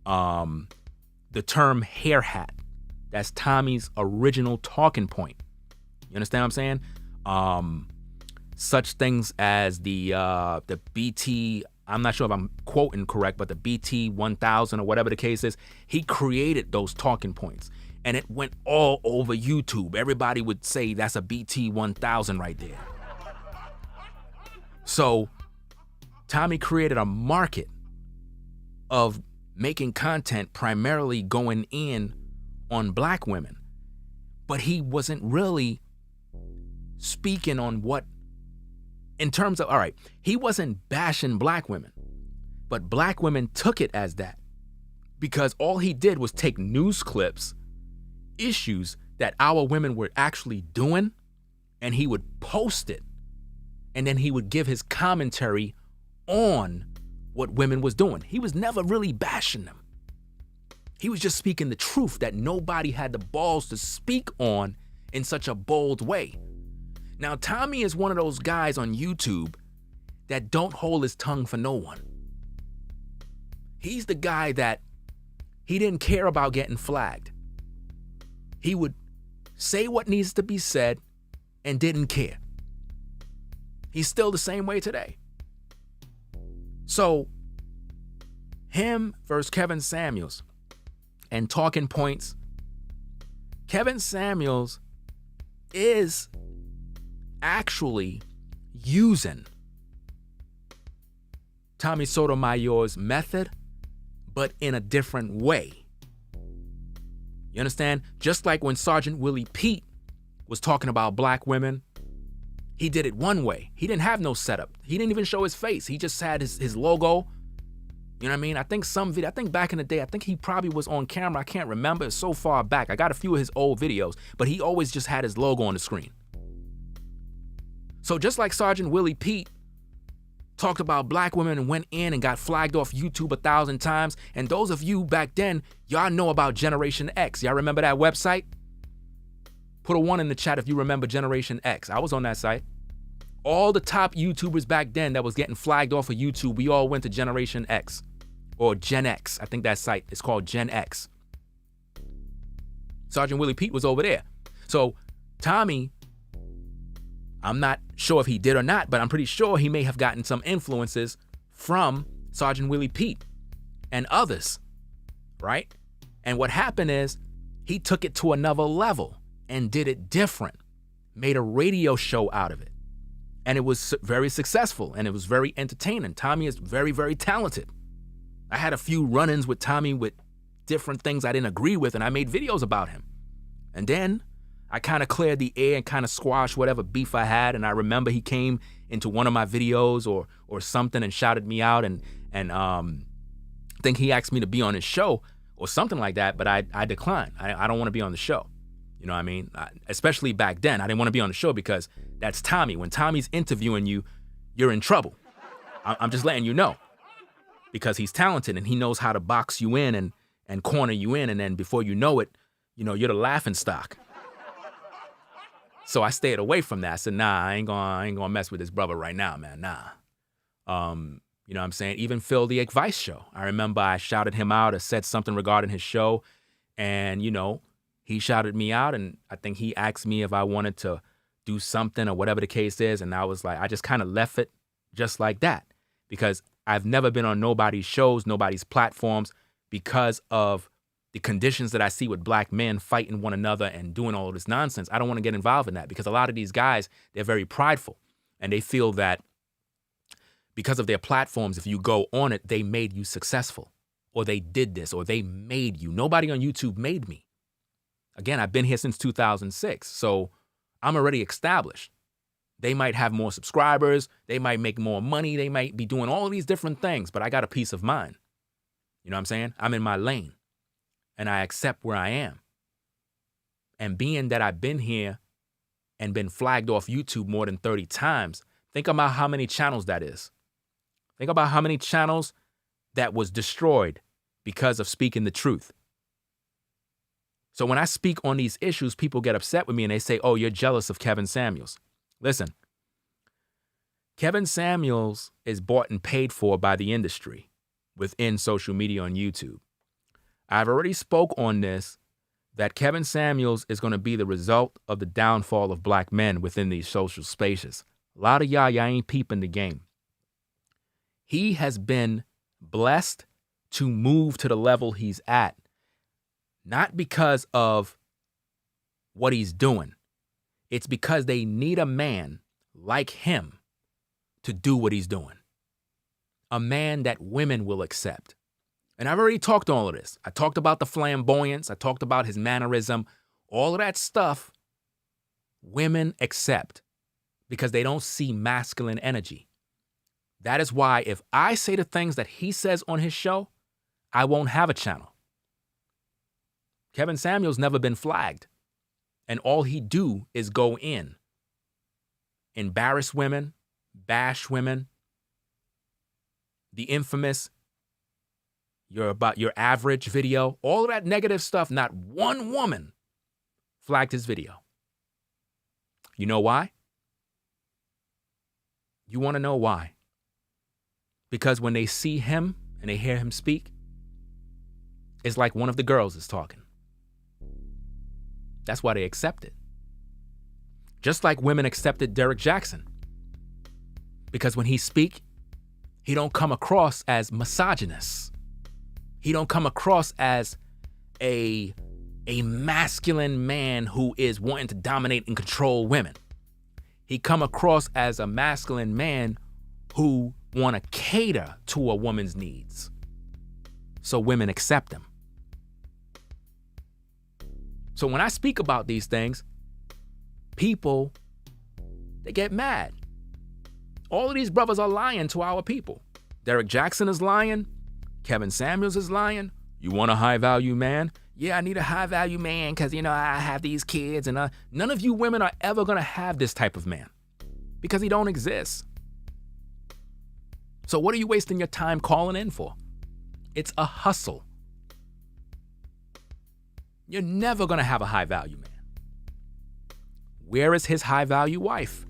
The term hair hat, that's Tommy's original talking point. You understand what I'm saying? Such things as the BT, I'm not sure if I'm quoting correct, but the BT 1000 or whatever the case is, he created those talking points. And it went all over YouTube. Everybody would say that's a BT 1000 right there. So Tommy created a market of making content primarily going in on black women. But he wasn't really speaking on what, in terms of, all right, he wasn't bashing black women, but black women took it as that, because all he did was take news clips, issues that our women were actually doing, and he would post it, and then he would give his commentary on what women was doing. He was never really bashing them. He was just speaking the truth that nobody had the balls to speak on in such a bold way. Now, Tommy is one of those guys on YouTube that don't hold his tongue for no one. He's the guy that he didn't care about getting flagged. He would say what needs to be said and didn't care. He's still the same way today. So, him versus Kevin Samuels and talking points. Kevin Samuels is actually using Tommy Sotomayor's method, but in a different way. You understand? Just like when Sergeant Willie Pete was talking about black women, he did it one way. He didn't have no setup. He didn't even show his face. He just had his logo. You know what I mean? I think back in the day, I think he probably was on camera. I can't remember. It's so far back. I got a few of his old videos, but he always just had his logo on the screen. So just like Sergeant Willie Pete talked about black women and went in and got flagged off YouTube 1,000 times, and those of you back then, y'all know about Generation X. Y'all remember that website? Put a 1 in the chat if you remember Generation X. I was on that site. All the top YouTubers back then that was getting flagged off of YouTube, we all went to Generation X or Gen X. I think that site is called Gen X. Sergeant Willie Pete was over there. So Tommy, I'm not sure if he did or not, but I'm pretty sure he may have gotten some influences from Sergeant Willie Pete and others, right? And what happened is he took it to another level and did it different, made a radio show out of it. And it was very successful and it was very entertaining. Tommy is very, very talented. I had a few run-ins with Tommy with different things I didn't agree with, and I made videos about him. And then I kind of cleared the air and kind of squashed whatever beef I had. And I remember he came into one of my videos or something and shouted me out, and I think he asked me to be on his show or something like that, but I declined. I don't want to be on the show. You know what I mean? Especially back then, I didn't want to be on the show because that's Tommy. When Tommy's interviewing you, you're in trouble. I'm just letting you know, because he's talented and he knows how to box you in and corner you in, and then before you know it, you know, you're the laughing stock. So I stayed away from that. I said, nah, I ain't gonna mess with this brother right now, man. Nah. You know what I'm saying? Even Phil the Advice Show. I remember I shouted him out or said something regarding his show, and you know, he shouted me out, and I think he asked me if I wanted to do something or whatever the case is, and I was like, I just kind of left it just like that, because I've never been on nobody's shows, nobody's platforms, because of the conditions that I see with black men fighting one another and doing all of this nonsense. I don't want to get involved in that, because a lot of these guys, they're very prideful, and they feel that because of their platforms, if you go on it, they made you successful, or they did this, or they made you. Nobody on YouTube made me. Again, I've been here since 2006, so I'm already established. They might have more subscribers, they might make more money, they might be doing all of these different things, but I got a peace of mind. You know what I'm saying? I'm in my lane, and I accept where I am. And being that I've been here and been flagged off YouTube more than 30 times, think about how many channels that is. Think about how many channels that was destroyed because of speaking the truth. So when I speak on these issues, people get upset with me and they say, oh, you're jealous of Kevin Samuels. Listen, Kevin Samuels is bought and paid for by the industry within social media on YouTube. I've already spoke on this, that Kevin Samuels is going to be the result of the downfall of black men within these social spaces. A lot of y'all ain't peeping the game. He has been blessed to move to the level he's at, not because of what he's doing. It's because they need a man like him to do what he's doing. A man that women will accept. And I've already talked all of this. I talked about the flamboyance. I talked about his mannerism. All of that stuff, women accept because they don't see masculine energy. That is why if I say the things that he says on his show, I won't have a channel. Kevin Samuels never been flagged. And all he do is go in, embarrass women, bash women. The infamous, you're about your average video, all of that negative stuff, not one woman flagged his video. You know why? You want to know why? Because when they see him and they hear him speak, it's like one of the girls is talking. That's why they accept it. Just like women accepted Derrick Jaxn. Because when he speak, he don't come across as misogynist. He don't come across as a masculine man who is wanting to dominate and control women. He come across as a masculine man who want to cater to a woman's needs. So women accept him. So when I speak about these things, people, they get mad. All of these brothers are lying to our people. Derrick Jaxn is lying. Kevin Samuels is lying. You want a high value man? Yeah, I need a high value man because, you know, I have these kids, and none of you women are ever going to have this type of man because he don't exist. So what are you wasting your time calling in for? It's a hustle. You're never going to have a high value man. Where is his high value wife?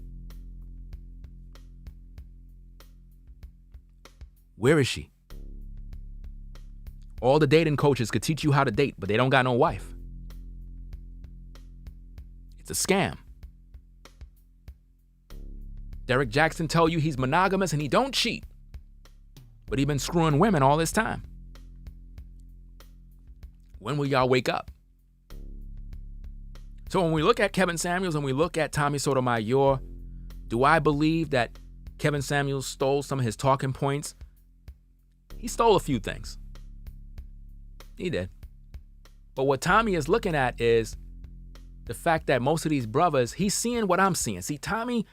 Where is she? All the dating coaches could teach you how to date, but they don't got no wife. It's a scam. Derrick Jaxn tell you he's monogamous and he don't cheat. But he been screwing women all this time. When will y'all wake up? So when we look at Kevin Samuels and we look at Tommy Sotomayor, do I believe that Kevin Samuels stole some of his talking points? He stole a few things. He did. But what Tommy is looking at is the fact that most of these brothers, he's seeing what I'm seeing. See, Tommy,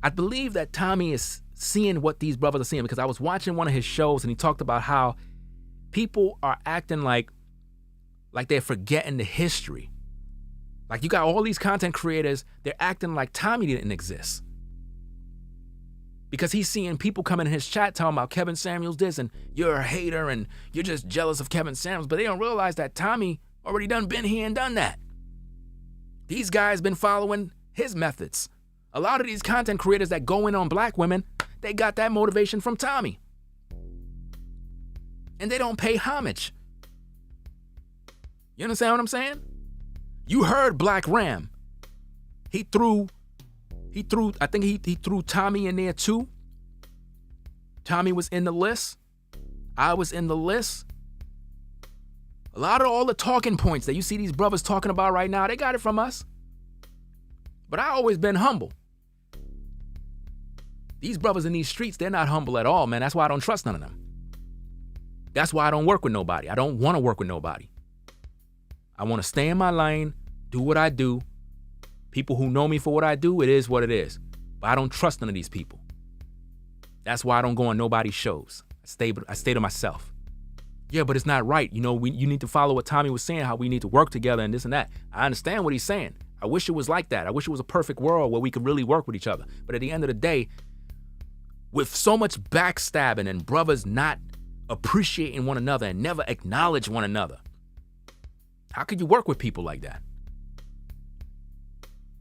I believe that Tommy is seeing what these brothers are seeing, because I was watching one of his shows and he talked about how people are acting like they're forgetting the history. Like, you got all these content creators, they're acting like Tommy didn't exist. Because he's seeing people come in his chat talking about Kevin Samuels this, and you're a hater and you're just jealous of Kevin Samuels. But they don't realize that Tommy already been here and done that. These guys been following his methods. A lot of these content creators that go in on black women, they got that motivation from Tommy. And they don't pay homage. You understand what I'm saying? You heard Black Ram. I think he threw Tommy in there too. Tommy was in the list. I was in the list. A lot of all the talking points that you see these brothers talking about right now, they got it from us. But I always been humble. These brothers in these streets, they're not humble at all, man. That's why I don't trust none of them. That's why I don't work with nobody. I don't want to work with nobody. I want to stay in my lane, do what I do. People who know me for what I do, it is what it is. But I don't trust none of these people. That's why I don't go on nobody's shows. I stay to myself. Yeah, but it's not right. You know, you need to follow what Tommy was saying, how we need to work together and this and that. I understand what he's saying. I wish it was like that. I wish it was a perfect world where we could really work with each other. But at the end of the day, with so much backstabbing and brothers not appreciating one another and never acknowledge one another, how could you work with people like that?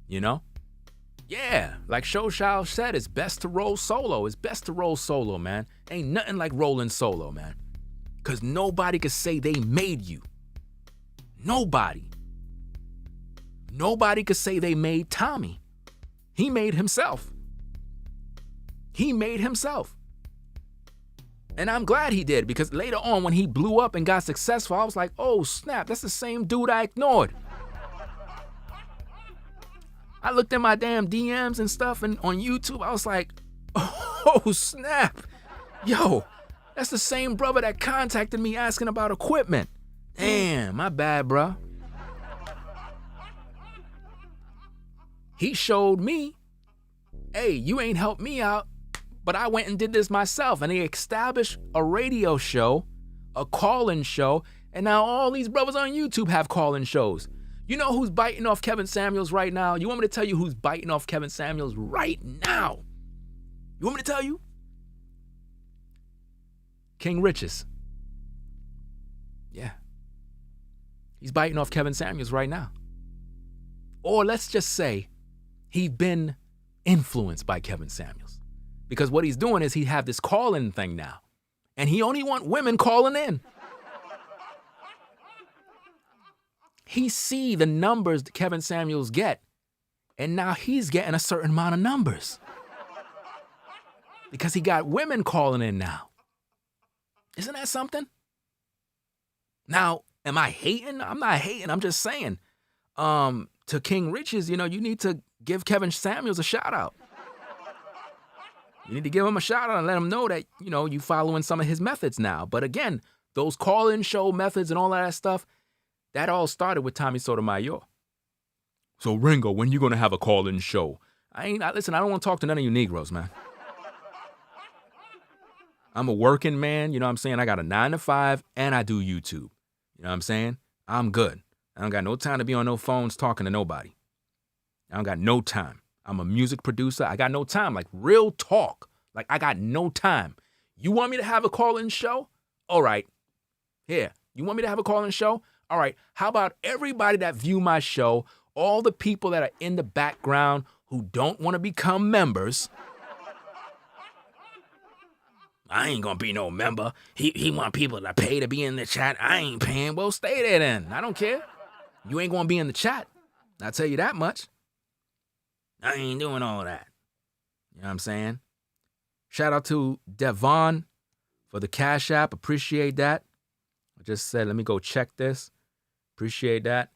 You know? Yeah, like Shoshao said, it's best to roll solo. It's best to roll solo, man. Ain't nothing like rolling solo, man. Because nobody could say they made you. Nobody. Nobody could say they made Tommy. He made himself. He made himself. And I'm glad he did, because later on when he blew up and got successful, I was like, oh snap, that's the same dude I ignored. I looked at my damn DMs and stuff and on YouTube, I was like, oh snap. Yo, that's the same brother that contacted me asking about equipment. Damn, my bad, bro. He showed me, hey, you ain't helped me out, but I went and did this myself. And he established a radio show, a call-in show, and now all these brothers on YouTube have call-in shows. You know who's biting off Kevin Samuels right now? You want me to tell you who's biting off Kevin Samuels right now? You want me to tell you? King Riches. Yeah. He's biting off Kevin Samuels right now. Or let's just say he's been influenced by Kevin Samuels. Because what he's doing is he have this call-in thing now. And he only want women calling in. He see the numbers that Kevin Samuels get, and now he's getting a certain amount of numbers. Because he got women calling in now. Isn't that something? Now, am I hating? I'm not hating. I'm just saying, to King Riches, you know, you need to give Kevin Samuels a shout out. You need to give him a shout out and let him know that, you know, you following some of his methods now. But again, those call-in show methods and all that stuff, that all started with Tommy Sotomayor. So Ringo, when you gonna have a call-in show? Listen, I don't want to talk to none of you Negroes, man. I'm a working man, you know what I'm saying? I got a 9 to 5 and I do YouTube. You know what I'm saying? I'm good. I don't got no time to be on no phones talking to nobody. I don't got no time. I'm a music producer. I got no time. Like, real talk. Like, I got no time. You want me to have a call-in show? All right. Here. You want me to have a call-in show? All right. How about everybody that view my show, all the people that are in the background who don't want to become members? I ain't gonna be no member. He want people to pay to be in the chat. I ain't paying. Well, stay there then. I don't care. You ain't gonna be in the chat. I'll tell you that much. I ain't doing all of that. You know what I'm saying? Shout out to Devon for the Cash App. Appreciate that. I just said, let me go check this. Appreciate that.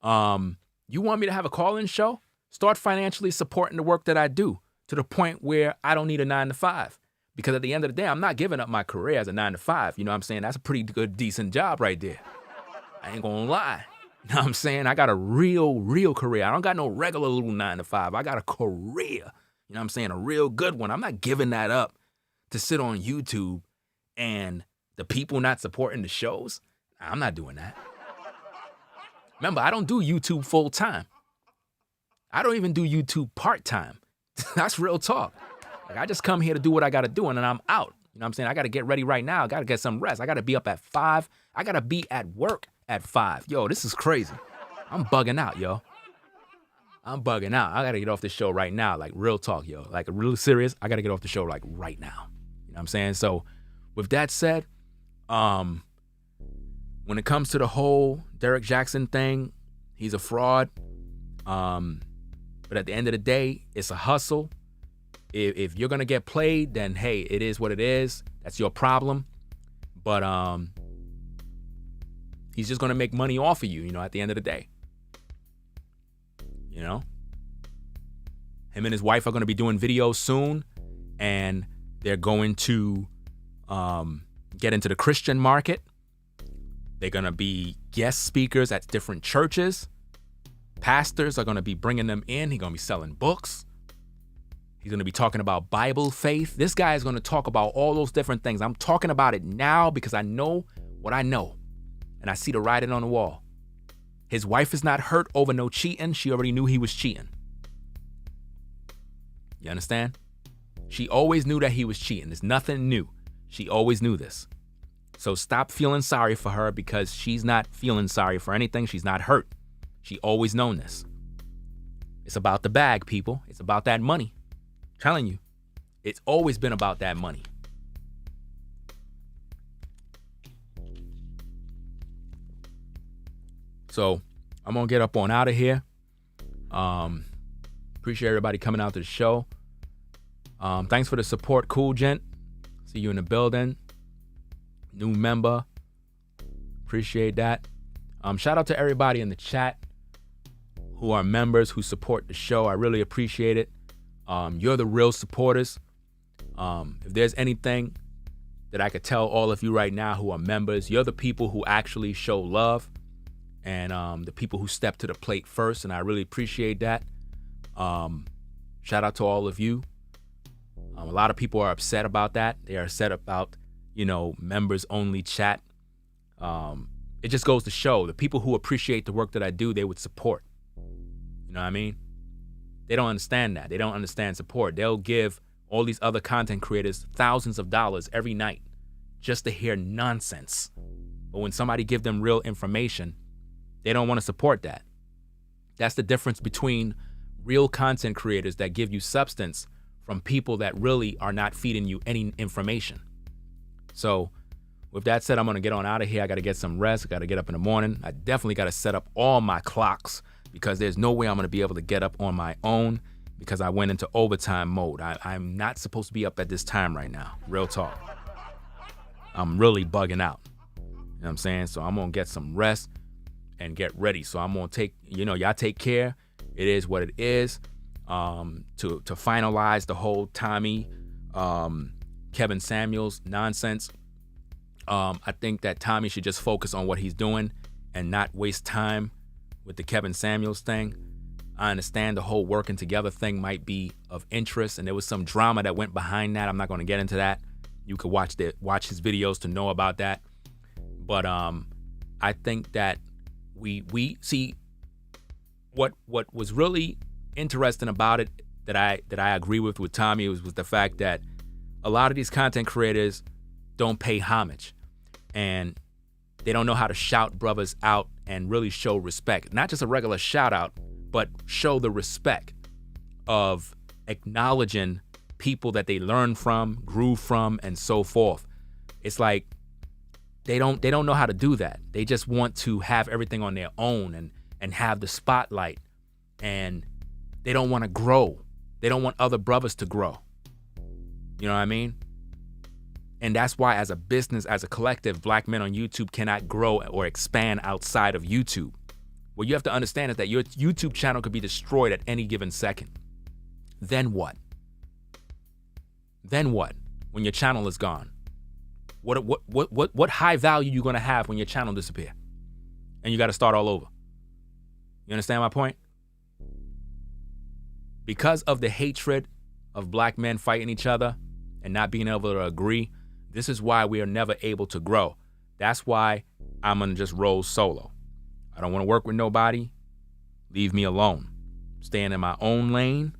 You want me to have a call-in show? Start financially supporting the work that I do to the point where I don't need a 9-to-5. Because at the end of the day, I'm not giving up my career as a 9-to-5. You know what I'm saying? That's a pretty good, decent job right there. I ain't gonna lie. You know what I'm saying? I got a real career. I don't got no regular little 9-to-5. I got a career. You know what I'm saying? A real good one. I'm not giving that up to sit on YouTube and the people not supporting the shows. I'm not doing that. Remember, I don't do YouTube full time. I don't even do YouTube part time. That's real talk. Like, I just come here to do what I got to do and then I'm out. You know what I'm saying? I got to get ready right now. I got to get some rest. I got to be up at 5. I got to be at work at 5. Yo, this is crazy. I'm bugging out, yo. I'm bugging out. I got to get off this show right now. Like, real talk, yo. Like, really serious. I got to get off the show, like, right now. You know what I'm saying? So, with that said, when it comes to the whole Derrick Jaxn thing, he's a fraud. But at the end of the day, it's a hustle. If you're going to get played, then, hey, it is what it is. That's your problem. But he's just going to make money off of you, you know, at the end of the day. You know? Him and his wife are going to be doing videos soon, and they're going to get into the Christian market. They're going to be guest speakers at different churches. Pastors are going to be bringing them in. He's going to be selling books. He's going to be talking about Bible faith. This guy is going to talk about all those different things. I'm talking about it now because I know what I know. And I see the writing on the wall. His wife is not hurt over no cheating. She already knew he was cheating. You understand? She always knew that he was cheating. There's nothing new. She always knew this. So stop feeling sorry for her because she's not feeling sorry for anything. She's not hurt. She always known this. It's about the bag, people. It's about that money. I'm telling you, it's always been about that money. So I'm going to get up on out of here. Appreciate everybody coming out to the show. Thanks for the support, Cool Gent. See you in the building. New member. Appreciate that. Shout out to everybody in the chat who are members, who support the show. I really appreciate it. You're the real supporters. If there's anything that I could tell all of you right now who are members, you're the people who actually show love and the people who step to the plate first, and I really appreciate that. Shout out to all of you. A lot of people are upset about that. They are upset about, members only chat. It just goes to show the people who appreciate the work that I do, they would support. You know what I mean? They don't understand that. They don't understand support. They'll give all these other content creators thousands of dollars every night just to hear nonsense. But when somebody give them real information, they don't want to support that. That's the difference between real content creators that give you substance from people that really are not feeding you any information. So with that said, I'm going to get on out of here. I got to get some rest. I got to get up in the morning. I definitely got to set up all my clocks because there's no way I'm going to be able to get up on my own because I went into overtime mode. I'm not supposed to be up at this time right now. Real talk. I'm really bugging out. You know what I'm saying? So I'm going to get some rest and get ready. So I'm going to take, y'all take care. It is what it is. To finalize the whole Tommy, Kevin Samuels nonsense. I think that Tommy should just focus on what he's doing and not waste time with the Kevin Samuels thing. I understand the whole working together thing might be of interest, and there was some drama that went behind that. I'm not going to get into that. You could watch his videos to know about that. But I think that we see what was really interesting about it that I agree with Tommy was the fact that a lot of these content creators don't pay homage and they don't know how to shout brothers out and really show respect. Not just a regular shout out, but show the respect of acknowledging people that they learn from, grew from, and so forth. It's like they don't know how to do that. They just want to have everything on their own and have the spotlight and they don't want to grow. They don't want other brothers to grow. You know what I mean? And that's why, as a business, as a collective, Black men on YouTube cannot grow or expand outside of YouTube. What you have to understand is that your YouTube channel could be destroyed at any given second. Then what? Then what? When your channel is gone? What high value you gonna have when your channel disappear? And you got to start all over. You understand my point? Because of the hatred of Black men fighting each other and not being able to agree, this is why we are never able to grow. That's why I'm gonna just roll solo. I don't want to work with nobody. Leave me alone. Staying in my own lane.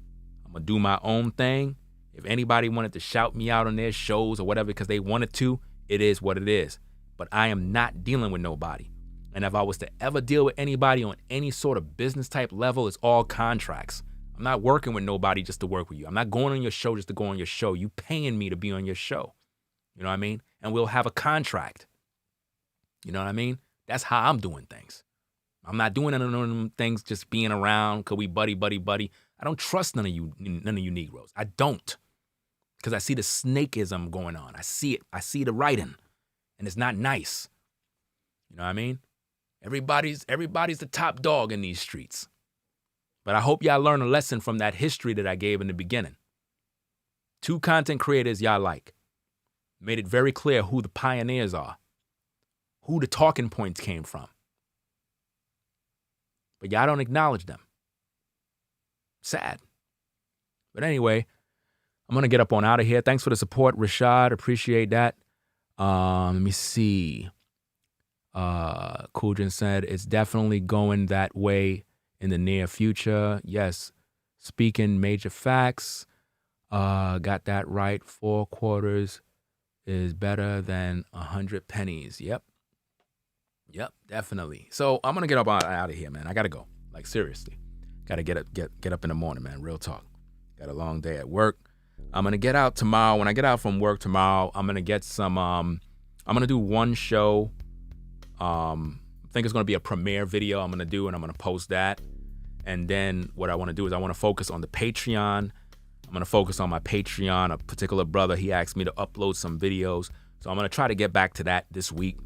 I'm gonna do my own thing. If anybody wanted to shout me out on their shows or whatever because they wanted to, it is what it is. But I am not dealing with nobody. And if I was to ever deal with anybody on any sort of business type level, it's all contracts. I'm not working with nobody just to work with you. I'm not going on your show just to go on your show. You paying me to be on your show. You know what I mean? And we'll have a contract. You know what I mean? That's how I'm doing things. I'm not doing none of them things just being around. Could we buddy? I don't trust none of you Negroes. I don't. Because I see the snakeism going on. I see it. I see the writing. And it's not nice. You know what I mean? Everybody's the top dog in these streets. But I hope y'all learn a lesson from that history that I gave in the beginning. 2 content creators y'all like. Made it very clear who the pioneers are. Who the talking points came from. But y'all don't acknowledge them. Sad. But anyway, I'm going to get up on out of here. Thanks for the support, Rashad. Appreciate that. Let me see. Kujin said, it's definitely going that way in the near future. Yes. Speaking major facts. Got that right. 4 quarters is better than 100 pennies. Yep, definitely. So I'm going to get up out of here, man. I got to go. Like, seriously. Got to get up in the morning, man. Real talk. Got a long day at work. I'm going to get out tomorrow. When I get out from work tomorrow, I'm going to get some, I'm going to do one show. I think it's going to be a premiere video I'm going to do, and I'm going to post that. And then what I want to do is I want to focus on the Patreon. I'm going to focus on my Patreon. A particular brother, he asked me to upload some videos. So I'm going to try to get back to that this week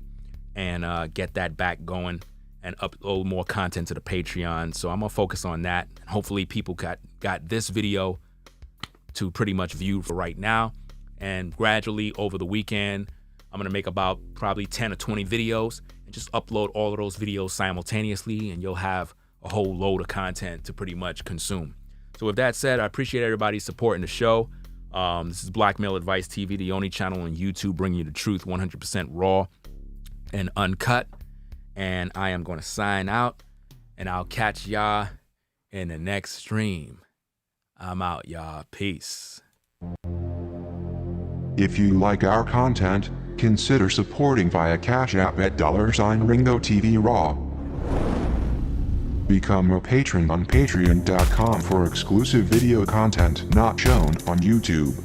and get that back going and upload more content to the Patreon. So I'm going to focus on that. And hopefully people got this video to pretty much view for right now. And gradually over the weekend, I'm going to make about probably 10 or 20 videos and just upload all of those videos simultaneously, and you'll have a whole load of content to pretty much consume. So with that said, I appreciate everybody supporting the show. This is Black Male Advice TV, the only channel on YouTube bringing you the truth 100% raw and uncut. And I am going to sign out, and I'll catch y'all in the next stream. I'm out, y'all. Peace. If you like our content, consider supporting via Cash App at $Ringo TV Raw. Become a patron on patreon.com for exclusive video content not shown on YouTube.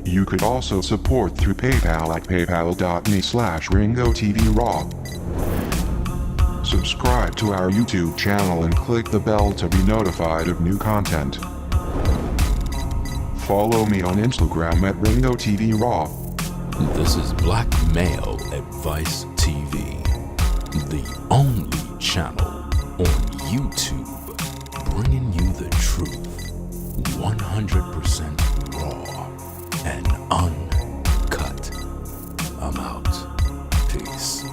You could also support through PayPal at paypal.me/Ringo TV Raw. Subscribe to our YouTube channel and click the bell to be notified of new content. Follow me on Instagram at Ringo TV Raw. This is Black Male Advice TV, the only channel on YouTube bringing you the truth 100% raw and uncut. I'm out. Peace.